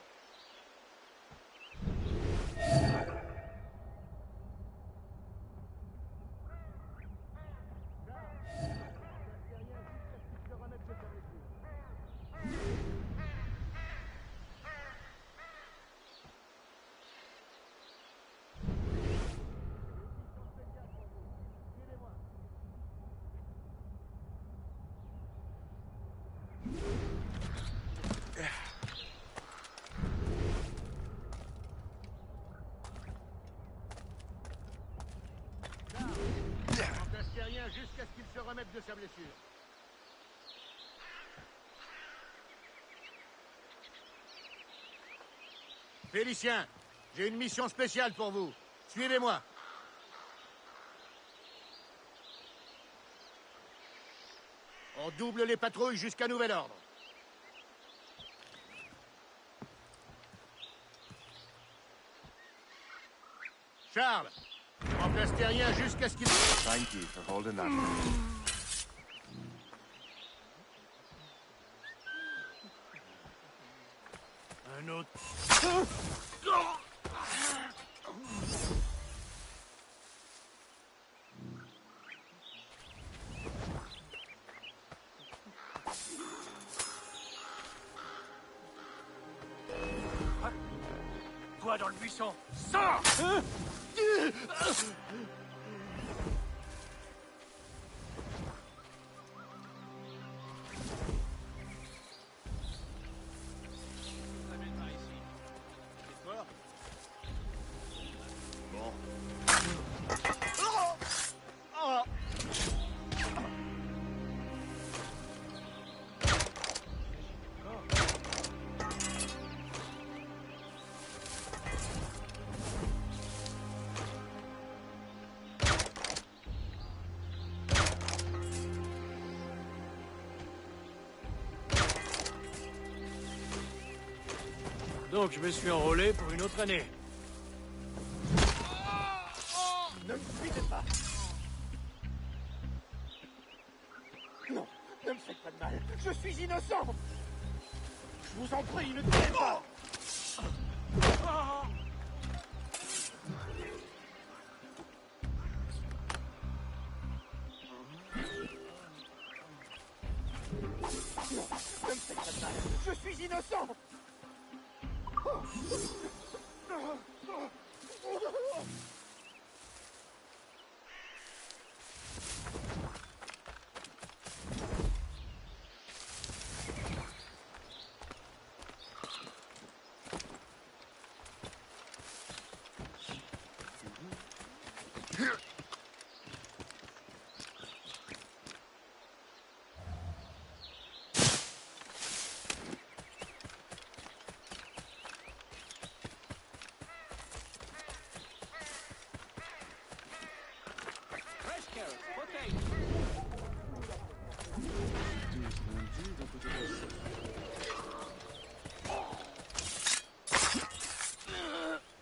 de sa blessure. Félicien, j'ai une mission spéciale pour vous. Suivez-moi. On double les patrouilles jusqu'à nouvel ordre. Charles, remplace terrien jusqu'à ce qu'il... Thank you for holding that. Un autre. Toi dans le buisson. Sors! Donc je me suis enrôlé pour une autre année. Ne me cuitez pas. Non, ne me faites pas de mal. Je suis innocent. Je vous en prie, ne tuez pas. Non, ne me faites pas de mal. Je suis innocent.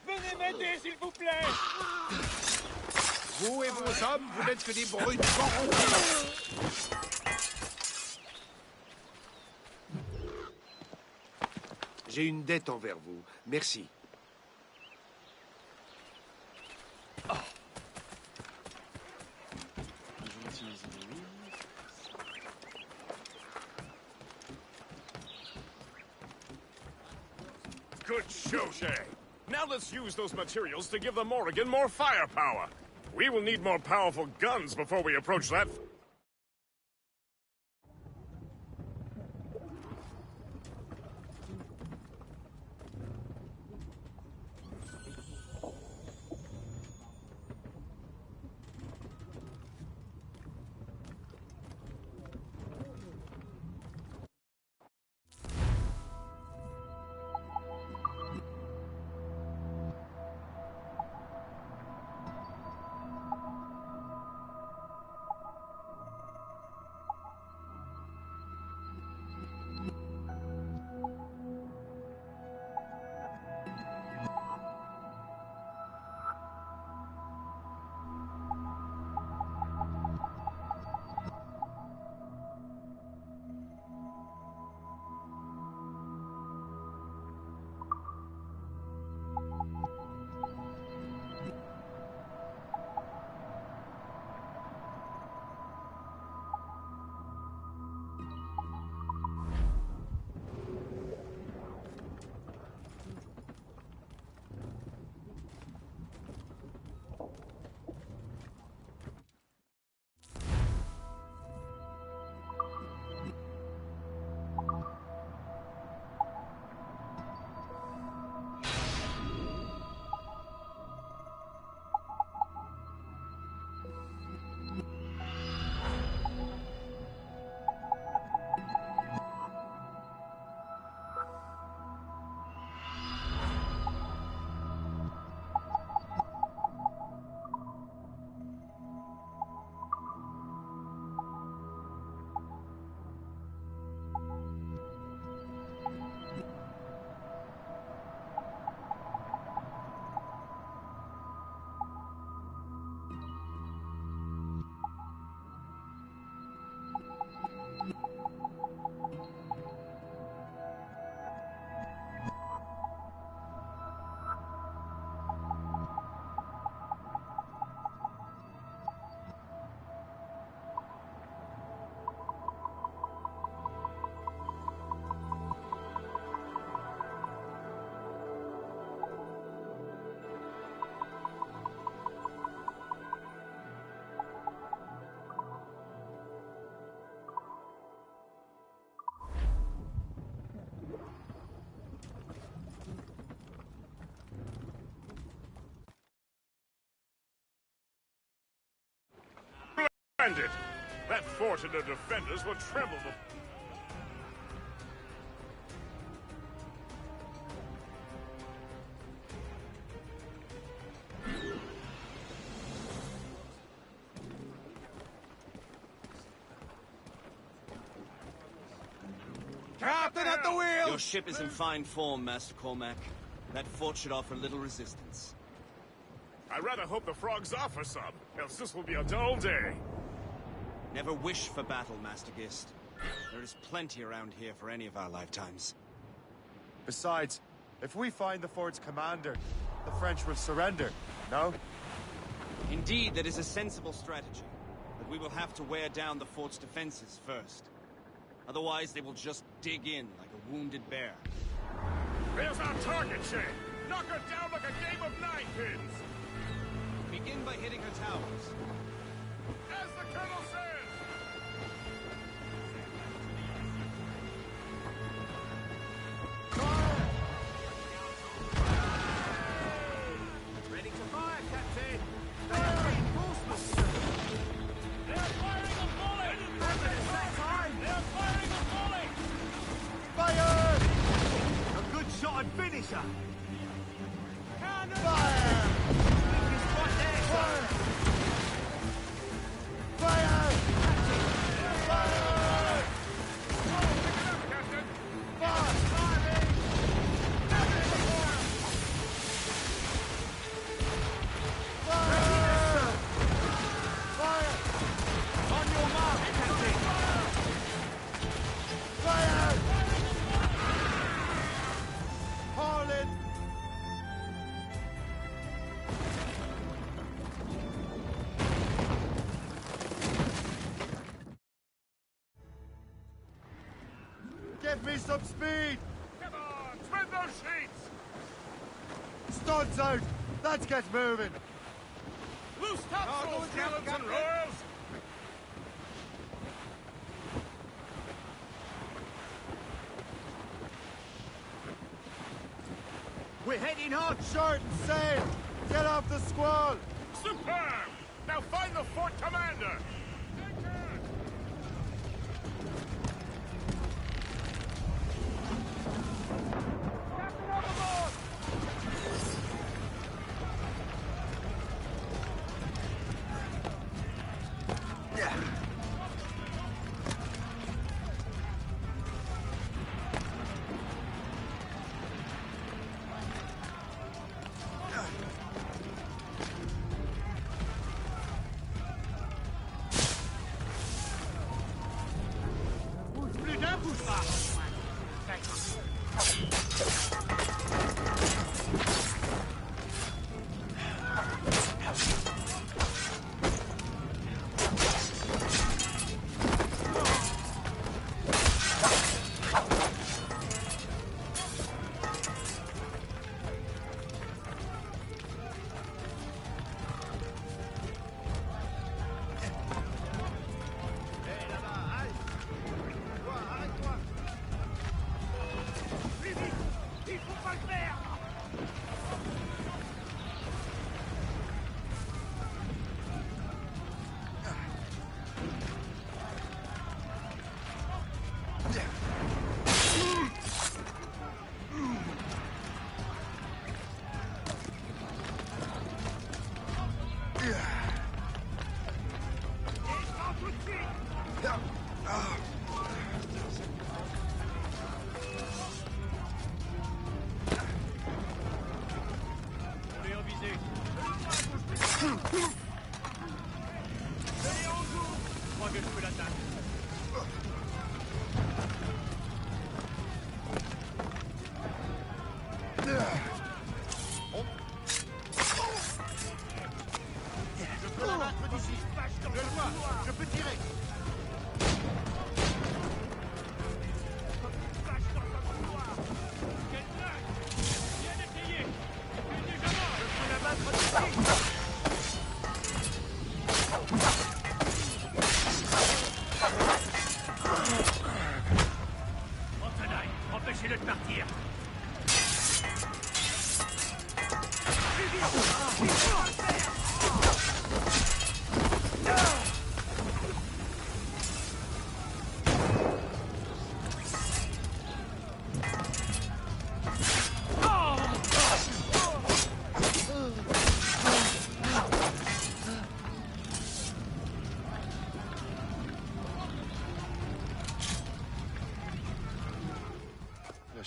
Venez m'aider, s'il vous plaît! Vous et vos hommes, vous n'êtes que des brutes corrompus. J'ai une dette envers vous. Merci. Good show, Shay. Now let's use those materials to give the Morrigan more firepower. We will need more powerful guns before we approach that... Bandit! That fort and their defenders will tremble before... Captain at the wheel! Your ship is in fine form, Master Cormac. That fort should offer little resistance. I rather hope the frogs offer some, else this will be a dull day. Never wish for battle, Master Gist. There is plenty around here for any of our lifetimes. Besides, if we find the fort's commander, the French will surrender, no? Indeed, that is a sensible strategy. But we will have to wear down the fort's defenses first. Otherwise, they will just dig in like a wounded bear. There's our target, Shay! Knock her down like a game of ninepins! Begin by hitting her towers. As the Colonel says! Ready to fire, Captain! They are reinforcements! They're firing a volley! They're firing a volley! Fire! A good shot and finisher! Cannon! Fire! It's right there, Fire! sir! Fire! Fire! Pick it up, Captain! Fire! Fire! Fire! On your mark, Captain! Fire! Harlan! Give me some speed! Come on, twin those sheets! Studs out! Let's get moving! Loose topsails, gallants and royals! We're heading hard, short and sail! Get off the squall! Superb! Now find the fort commander! Plus d'un pouce! Empêchez-le de partir.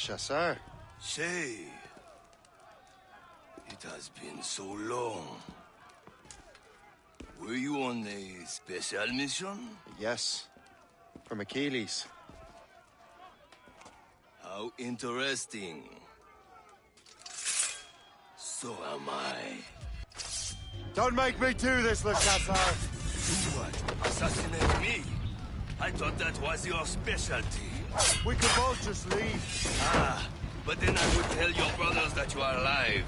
Chasseur. Shay. It has been so long. Were you on a special mission? Yes. From Achilles. How interesting. So am I. Don't make me do this, Le Chasseur! Do what? Assassinate me? I thought that was your specialty. We could both just leave. Ah, but then I would tell your brothers that you are alive.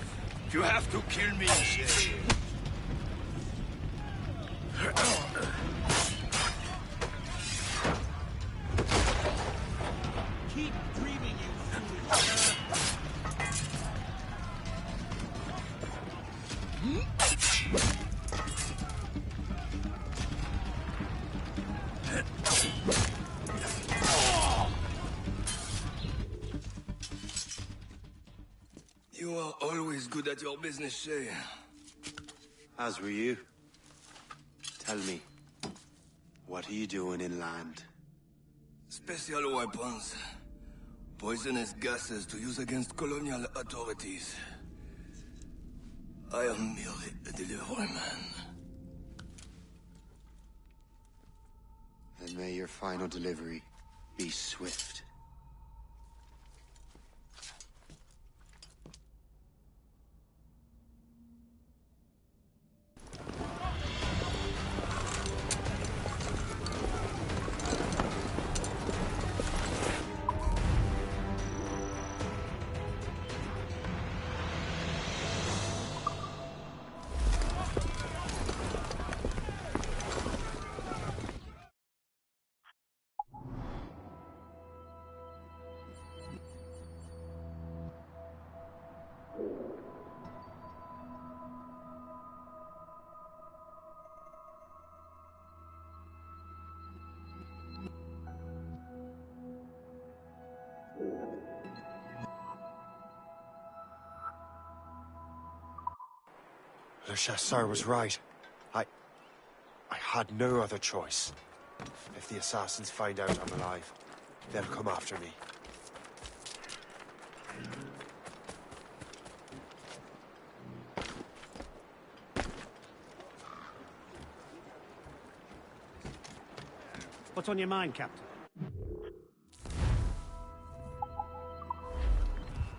You have to kill me, Shay. Keep dreaming, you foolish. You are always good at your business, Shay. As were you. Tell me, what are you doing inland? Special weapons. Poisonous gases to use against colonial authorities. I am merely a delivery man. Then may your final delivery be swift. Le Chasseur was right. I had no other choice. If the assassins find out I'm alive, they'll come after me. What's on your mind, Captain?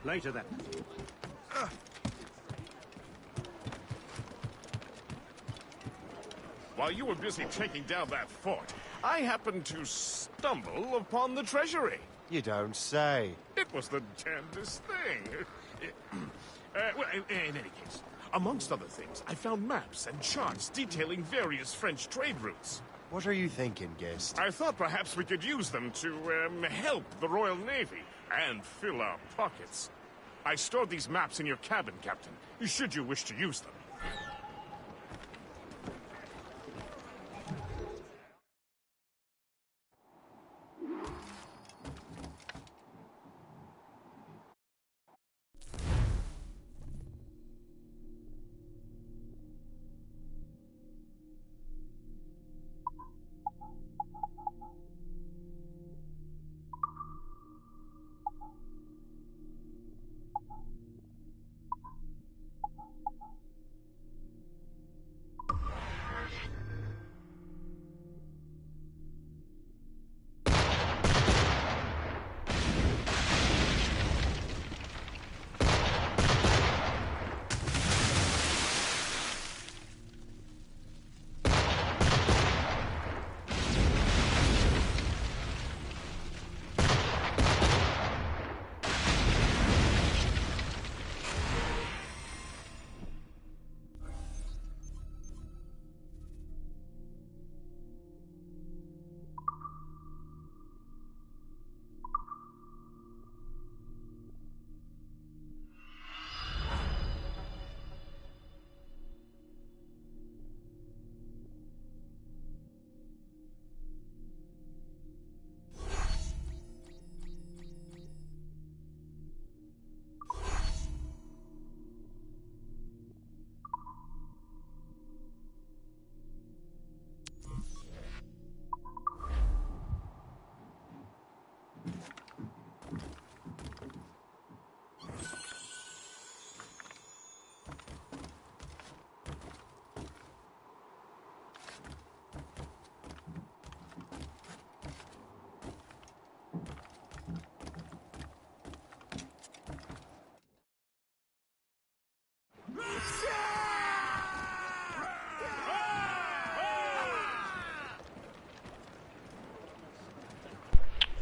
Later, then. While you were busy taking down that fort, I happened to stumble upon the treasury. You don't say. It was the damnedest thing. Well, in any case, amongst other things, I found maps and charts detailing various French trade routes. What are you thinking, Guest? I thought perhaps we could use them to help the Royal Navy and fill our pockets. I stored these maps in your cabin, Captain, should you wish to use them.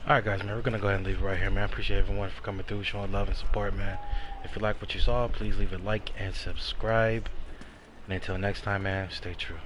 Alright guys, man, we're gonna go ahead and leave it right here, man. I appreciate everyone for coming through, showing love and support, man. If you like what you saw, please leave a like and subscribe. And until next time, man, stay true.